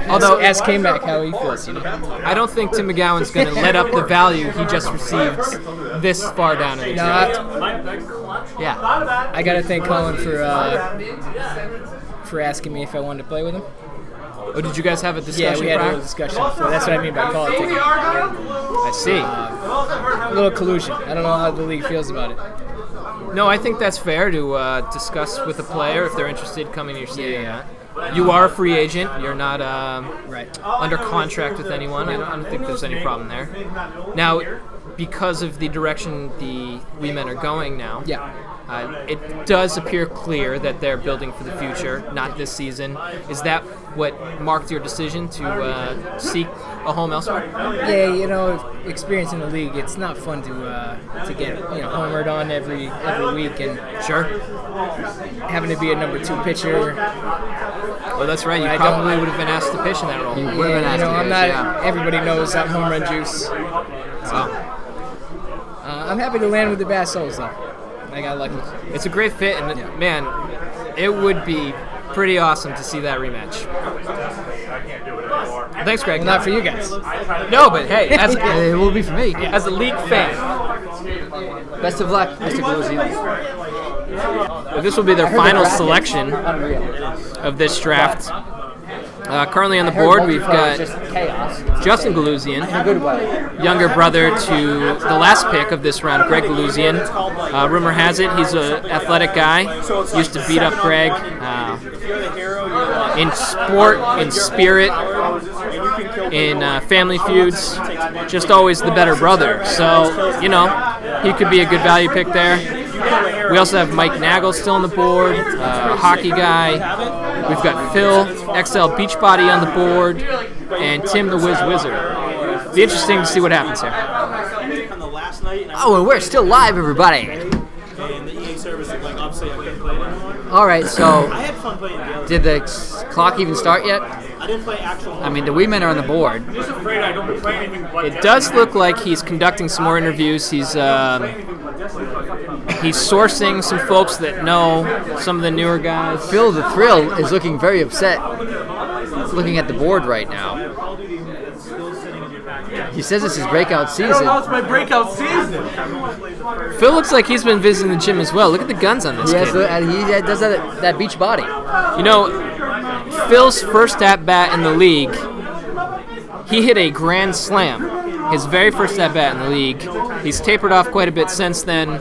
Although, ask K-Mac how he feels. I don't think Tim McGowan's going to let up the value he just received this far down in the draft. Yeah. I got to thank Colin for asking me if I wanted to play with him. Oh, did you guys have a discussion? Yeah, we had a little discussion. So that's what I mean by politics. I see. A little collusion. I don't know how the league feels about it. No, I think that's fair to discuss with a player if they're interested coming to your city. Yeah. You are a free agent. You're not under contract with anyone. I don't think there's any problem there. Now, because of the direction the Wee Men are going now, it does appear clear that they're building for the future, not this season. Is that what marked your decision to seek a home elsewhere? Yeah, experience in the league, it's not fun to get homered on every week, and having to be a number 2 pitcher. Well, that's right. You probably would have been asked to pitch in that role. You would have been asked to pitch, I'm not. Everybody knows I'm home run juice. Wow. I'm happy to land with the Bass Holes, though. I got lucky. It's a great fit, and man, it would be pretty awesome to see that rematch. Thanks, Greg. Well, not for you guys. No, but hey, it will be for me. As a league fan. Best of luck, Mr. Gluzian. Well, this will be their final selection of this draft. Currently on the board, we've got Justin Galuzian, younger brother to the last pick of this round, Greg Galuzian. Rumor has it he's an athletic guy, used to beat up Greg in sport, in spirit, in family feuds, just always the better brother. So, he could be a good value pick there. We also have Mike Nagel still on the board, hockey guy. We've got Phil, XL Beachbody on the board, and Tim the Whiz Wizard. Be interesting to see what happens here. Oh, and we're still live, everybody. All right, so did the clock even start yet? I didn't play actual. I mean, the Wee Men are on the board. I'm just afraid I don't play anything but It does look like he's conducting some more interviews. He's sourcing some folks that know some of the newer guys. Phil the Thrill is looking very upset. He's looking at the board right now. He says it's his breakout season. I don't know, it's my breakout season. Phil looks like he's been visiting the gym as well. Look at the guns on this kid. He does that beach body. Phil's first at-bat in the league, he hit a grand slam. His very first at-bat in the league. He's tapered off quite a bit since then.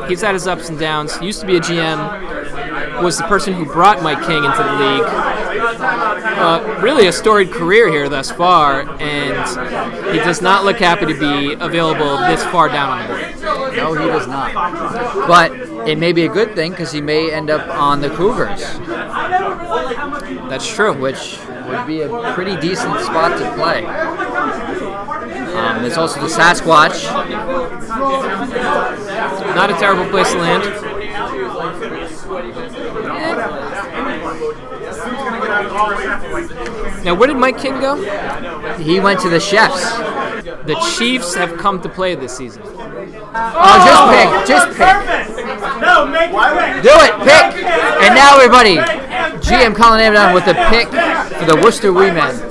He's had his ups and downs. He used to be a GM. Was the person who brought Mike King into the league. Really a storied career here thus far, and he does not look happy to be available this far down on the board. No, he does not. But it may be a good thing because he may end up on the Cougars. That's true. Which would be a pretty decent spot to play. There's also the Sasquatch. Not a terrible place to land. Now, where did Mike King go? He went to the Chefs. The Chiefs have come to play this season. Oh, just pick. No, make it. Do it, pick. And now, everybody, GM Colin Avedon with the pick for the Worcester Wee Men. You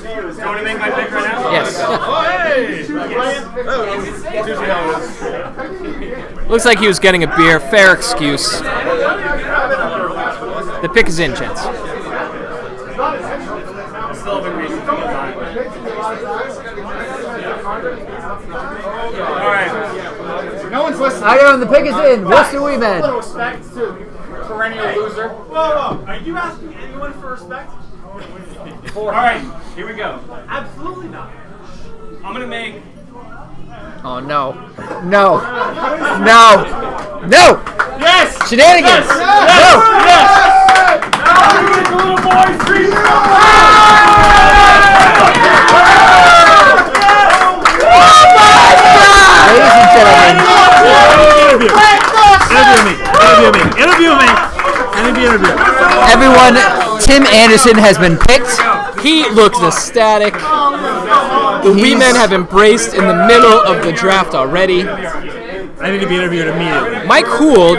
want to make my pick right now? Yes. Looks like he was getting a beer. Fair excuse. The pick is in, gents. Alright. No one's listening. I got on the pick is in. Worcester Wee Men. Respect to perennial loser. Whoa! Are you asking anyone for respect? All right, here we go. Absolutely not. I'm gonna make. Oh no! No! No! No! Yes! Shenanigans! Yes! No! Yes! Little boy, free. Ladies and gentlemen, Interview me. everyone, Tim Anderson has been picked. He looks ecstatic. The Wee Men have embraced in the middle of the draft already. I need to be interviewed immediately. Mike Hould,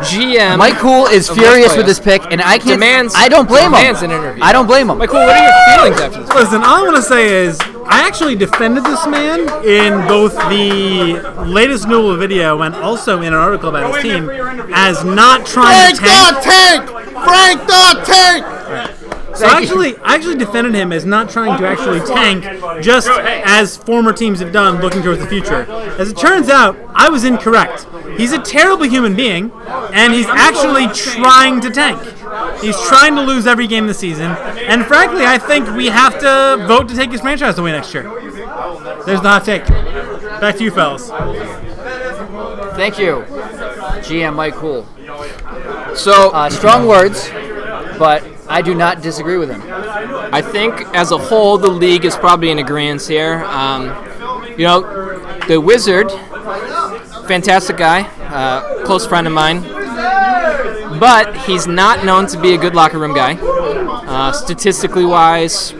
GM. Mike Houle is of furious West with this pick, and I can't. Demands- I don't blame him. demands an interview. I don't blame him. Mike Houle, what are your feelings after this? Listen, all I want to say is I actually defended this man in both the latest NEAWL video and also in an article about his team as not trying to tank. Frank the Tank! So I actually defended him as not trying to actually tank, just as former teams have done, looking towards the future. As it turns out, I was incorrect. He's a terrible human being, and he's actually trying to tank. He's trying to lose every game this season, and frankly, I think we have to vote to take his franchise away next year. There's the hot take. Back to you, fellas. Thank you, GM Mike Houle. So, strong words, but I do not disagree with him. I think as a whole, the league is probably in agreement here. The Wizard, fantastic guy, close friend of mine, but he's not known to be a good locker room guy. Statistically wise,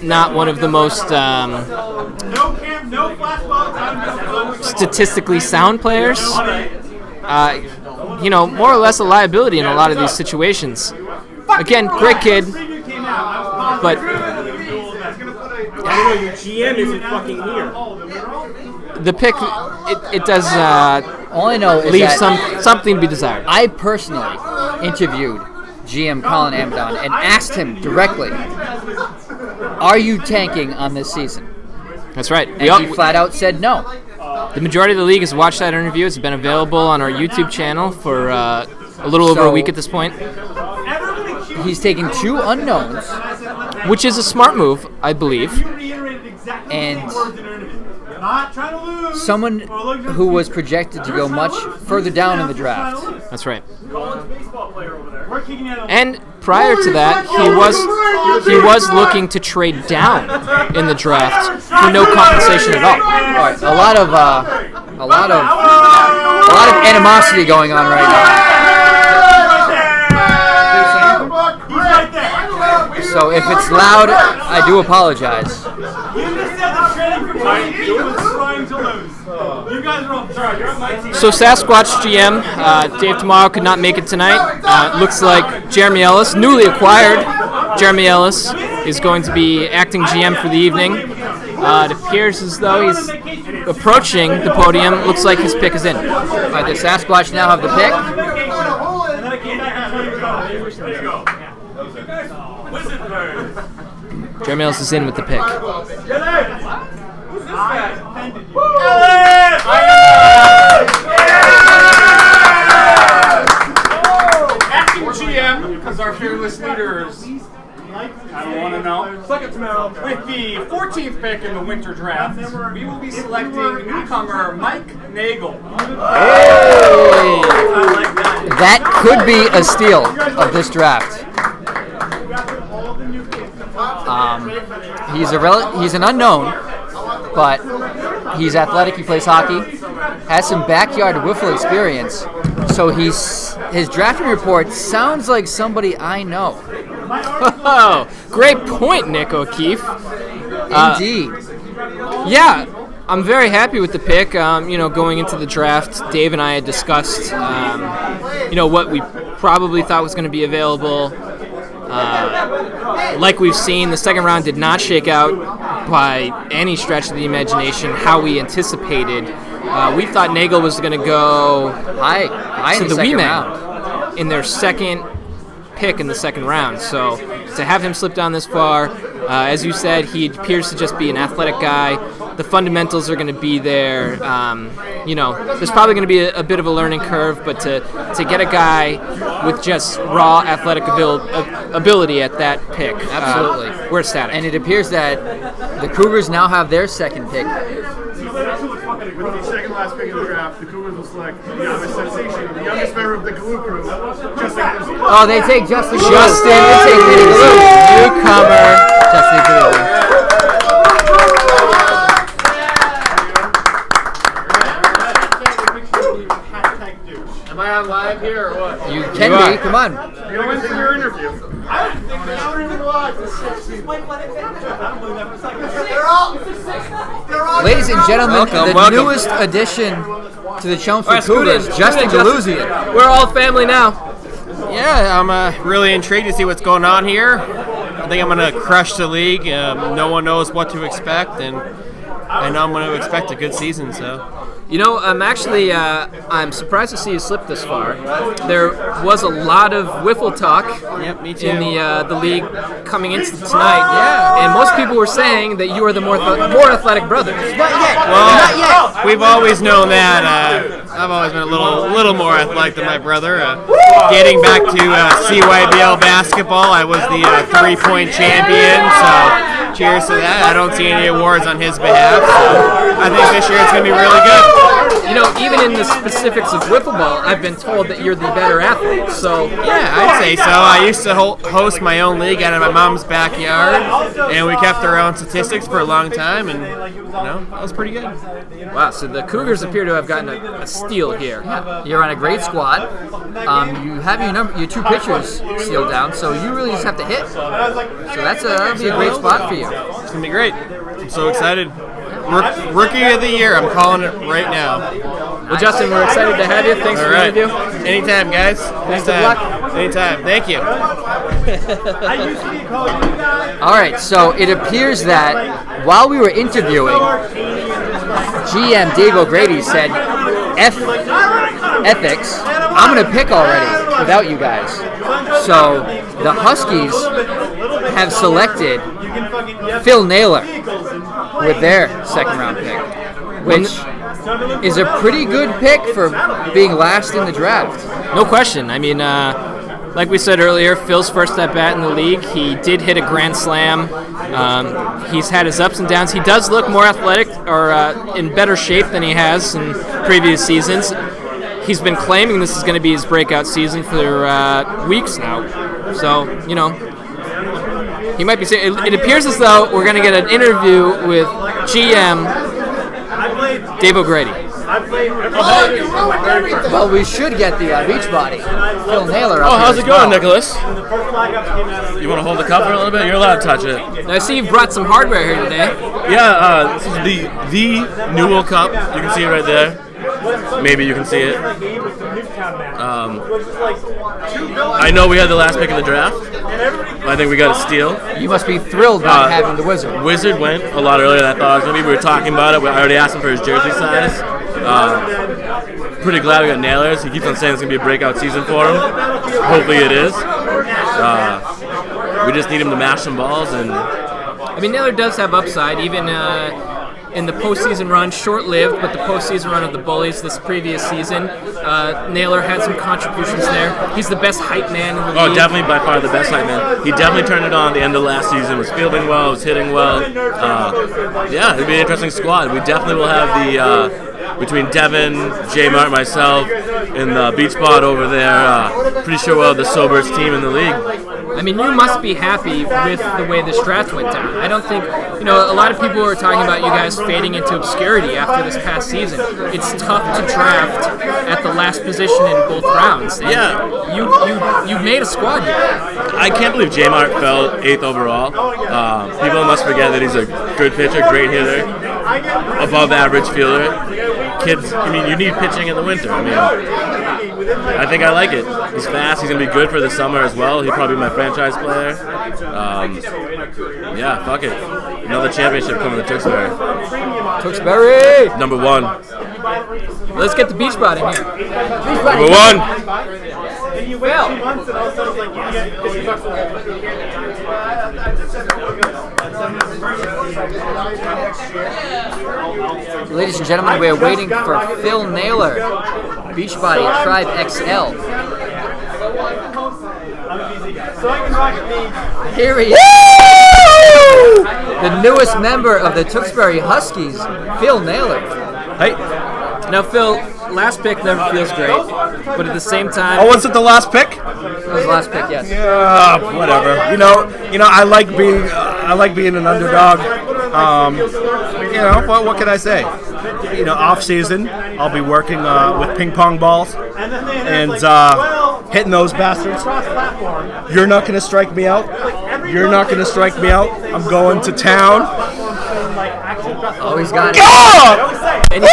not one of the most statistically sound players. More or less a liability in a lot of these situations. Again, great kid, but Your GM isn't fucking here. the pick it does All I know is leave that something to be desired. I personally interviewed GM Colin Amadon and asked him directly, "Are you tanking on this season?" That's right. And he flat out said no. The majority of the league has watched that interview. It's been available on our YouTube channel for a little over a week at this point. He's taking two unknowns, which is a smart move, I believe. And someone who was projected to go much further down in the draft. That's right. And prior to that, he was looking to trade down in the draft for no compensation at all. All right, a lot of animosity going on right now. So if it's loud, I do apologize. So Sasquatch GM Dave Tomorrow could not make it tonight. Looks like Jeremy Ellis, newly acquired Jeremy Ellis, is going to be acting GM for the evening. It appears as though he's approaching the podium. Looks like his pick is in. All right, the Sasquatch now have the pick. Jeremy Ellis is in with the pick. Acting GM, because our fearless leaders, I don't want to know. With the 14th pick in the winter draft, we will be selecting newcomer Mike NEAWL. Hey! That could be a steal of this draft. He's an unknown, but he's athletic. He plays hockey, has some backyard wiffle experience. So his drafting report sounds like somebody I know. Oh, great point, Nick O'Keefe. Indeed. Yeah, I'm very happy with the pick. Going into the draft, Dave and I had discussed, what we probably thought was going to be available. Like we've seen, the second round did not shake out by any stretch of the imagination how we anticipated. We thought NEAWL was going to go high to in the the Wee second Men round in their second pick in the second round. So to have him slip down this far, as you said, he appears to just be an athletic guy. The fundamentals are going to be there. There's probably going to be a bit of a learning curve, but to get a guy with just raw athletic ability at that pick. Absolutely. We're ecstatic. And it appears that the Cougars now have their second pick. With the second last pick of the draft, the Cougars will select the youngest sensation, the youngest member of the Glue Crew, Justin Glue. Oh, they take Justin Glue. They take Glue. Newcomer. Justin Glue. Am I on live here or what? You can be. Come on. The only thing your interview. I didn't think they were even live. They're all Ladies and gentlemen, the welcome. newest addition to the Chelmsford Right, scoot in, Cougars, Justin Galuzian. We're all family now. Yeah, I'm really intrigued to see what's going on here. I think I'm going to crush the league. No one knows what to expect, and I know I'm going to expect a good season. So. You know, I'm surprised to see you slip this far. There was a lot of wiffle talk me too. in the league coming into tonight. Yeah. And most people were saying that you are the more athletic brother. Not yet. Well, Not yet. We've always known that. I've always been a little more athletic than my brother. Dating back to CYBL basketball, I was the 3-point champion. So cheers to that. I don't see any awards on his behalf. So I think this year it's going to be really good. You know, even in the specifics of wiffle ball, I've been told that you're the better athlete. So yeah, I'd say so. I used to host my own league out of my mom's backyard, and we kept our own statistics for a long time, and that was pretty good. Wow, so the Cougars appear to have gotten a steal here. Yeah. You're on a great squad. You have your two pitchers sealed down, so you really just have to hit. So that'll be a great spot for you. It's going to be great. I'm so excited. Rookie of the year, I'm calling it right now. Well, Justin, we're excited to have you. Thanks for the interview. Anytime, guys. Best of luck. Anytime. Thank you. All right, so it appears that while we were interviewing, GM Dave O'Grady said, ethics, I'm going to pick already without you guys. So the Huskies have selected Phil Naylor with their second round pick, which is a pretty good pick for being last in the draft. No question. I mean, like we said earlier, Phil's first at bat in the league. He did hit a grand slam. He's had his ups and downs. He does look more athletic or in better shape than he has in previous seasons. He's been claiming this is going to be his breakout season for weeks now. So, you know, he might be saying, it appears as though we're going to get an interview with GM Dave O'Grady. Well, we should get the Beachbody, Phil Naylor. Oh, how's it going, Nicholas? You want to hold the cup for a little bit? You're allowed to touch it. Now, I see you've brought some hardware here today. Yeah, this is the NEAWL cup. You can see it right there. Maybe you can see it. I know we had the last pick in the draft. I think we got a steal. You must be thrilled about having the Wizard. Wizard went a lot earlier than I thought it was going to be. We were talking about it. I already asked him for his jersey size. Pretty glad we got Nailers. He keeps on saying it's going to be a breakout season for him. Hopefully it is. We just need him to mash some balls. I mean, Naylor does have upside, even in the postseason run, short-lived, but the postseason run of the Bullies this previous season, Naylor had some contributions there. He's the best hype man in the league. Oh, definitely by far the best hype man. He definitely turned it on at the end of last season. Was fielding well, was hitting well. Yeah, it'll be an interesting squad. We definitely will have the between Devin, J Mart, myself, and the beach spot over there. Pretty sure we'll have the soberest team in the league. I mean, you must be happy with the way this draft went down. I don't think, a lot of people are talking about you guys fading into obscurity after this past season. It's tough to draft at the last position in both rounds. And yeah. You made a squad here. I can't believe J Mart fell 8th overall. People must forget that he's a good pitcher, great hitter, above average fielder. Kids, you need pitching in the winter. I think I like it. He's fast. He's going to be good for the summer as well. He'll probably be my franchise player. Yeah, fuck it. Another championship coming to Tewksbury. Tewksbury! Number 1. Let's get the beach bot in here. Number 1. Ladies and gentlemen, we are waiting for Phil Naylor, Beachbody Tribe XL. Here he is. The newest member of the Tewksbury Huskies, Phil Naylor. Hey. Now, Phil, last pick never feels great, but at the same time... Oh, was it the last pick? It was the last pick, yes. Yeah, whatever. You know, I like being an underdog. What can I say? Off season, I'll be working with ping pong balls and hitting those bastards. You're not going to strike me out. You're not going to strike me out. I'm going to town. Oh, he's got it. And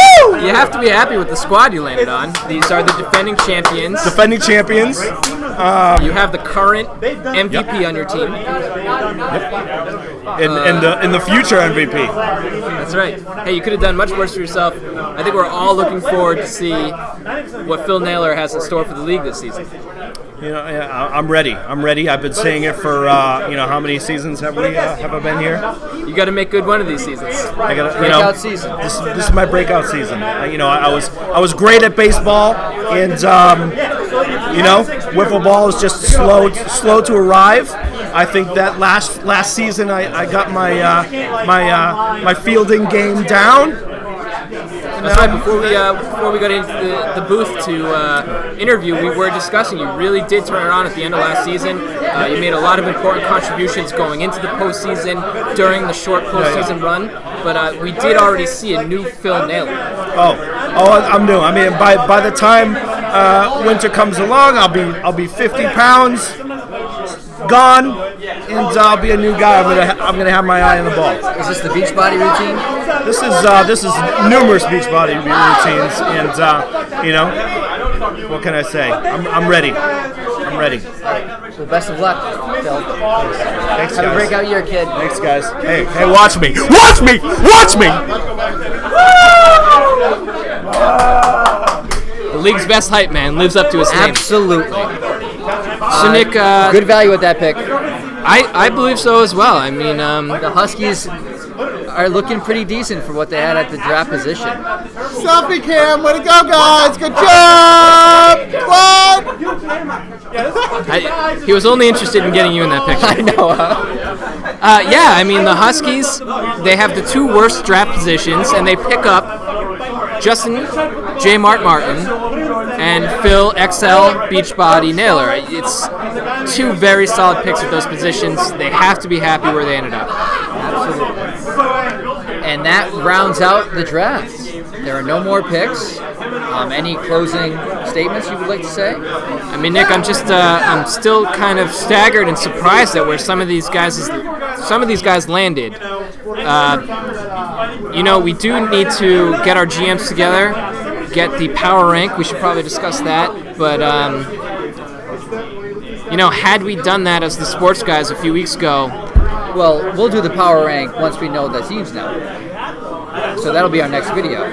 you have to be happy with the squad you landed on. These are the defending champions. Defending champions. You have the current MVP on your team. In the future MVP. That's right. Hey, you could have done much worse for yourself. I think we're all looking forward to see what Phil Naylor has in store for the league this season. I'm ready. I've been saying it for how many seasons have I been here? You got to make good one of these seasons. I got breakout season. This is my breakout season. I was great at baseball, and wiffle ball is just slow to arrive. I think that last season I got my fielding game down. That's right. Before we got into the booth to interview, we were discussing you really did turn it on at the end of last season. You made a lot of important contributions going into the postseason during the short postseason run. But we did already see a new Phil Naylor. Oh, I'm new. I mean, by the time winter comes along, I'll be 50 pounds gone, and I'll be a new guy. I'm gonna have my eye on the ball. Is this the beach body routine? This is numerous beach body routines, and what can I say? I'm ready. I'm ready. Well, best of luck, Phil. Thanks, Have guys. a breakout year, kid. Thanks, guys. Hey, watch me! Watch me! Watch me! The league's best hype man lives up to his name. Absolutely. So Nick, good value at that pick. I believe so as well. I mean, the Huskies are looking pretty decent for what they had at the draft position. Selfie cam, way to go, guys! Good job! He was only interested in getting you in that picture. I know. Yeah, I mean, the Huskies, they have the two worst draft positions, and they pick up Justin J. Martin and Phil XL Beachbody Naylor. It's two very solid picks at those positions. They have to be happy where they ended up. Absolutely. And that rounds out the draft. There are no more picks. Any closing statements you would like to say? I mean, Nick, I'm still kind of staggered and surprised at where some of these guys landed. We do need to get our GMs together, get the power rank. We should probably discuss that. But had we done that as the sports guys a few weeks ago. Well, we'll do the power rank once we know the teams now. So that'll be our next video.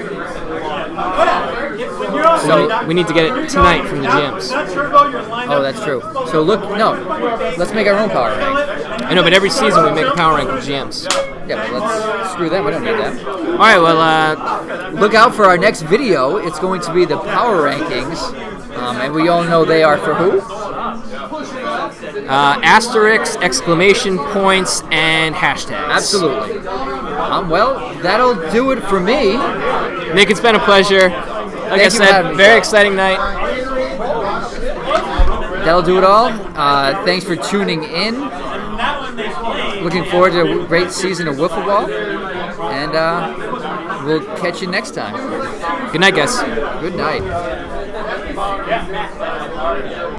So we need to get it tonight from the GMs. Oh, that's true. So let's make our own power rank. I know, but every season we make a power rank with GMs. Yeah, but let's screw them. We don't need that. All right, well, look out for our next video. It's going to be the power rankings, and we all know they are for who? Asterisks, exclamation points, and hashtags. Absolutely. Well, that'll do it for me. Nick, it's been a pleasure. Like I said, very exciting night. That'll do it all. Thanks for tuning in. Looking forward to a great season of wiffle ball. And we'll catch you next time. Good night, guys. Good night.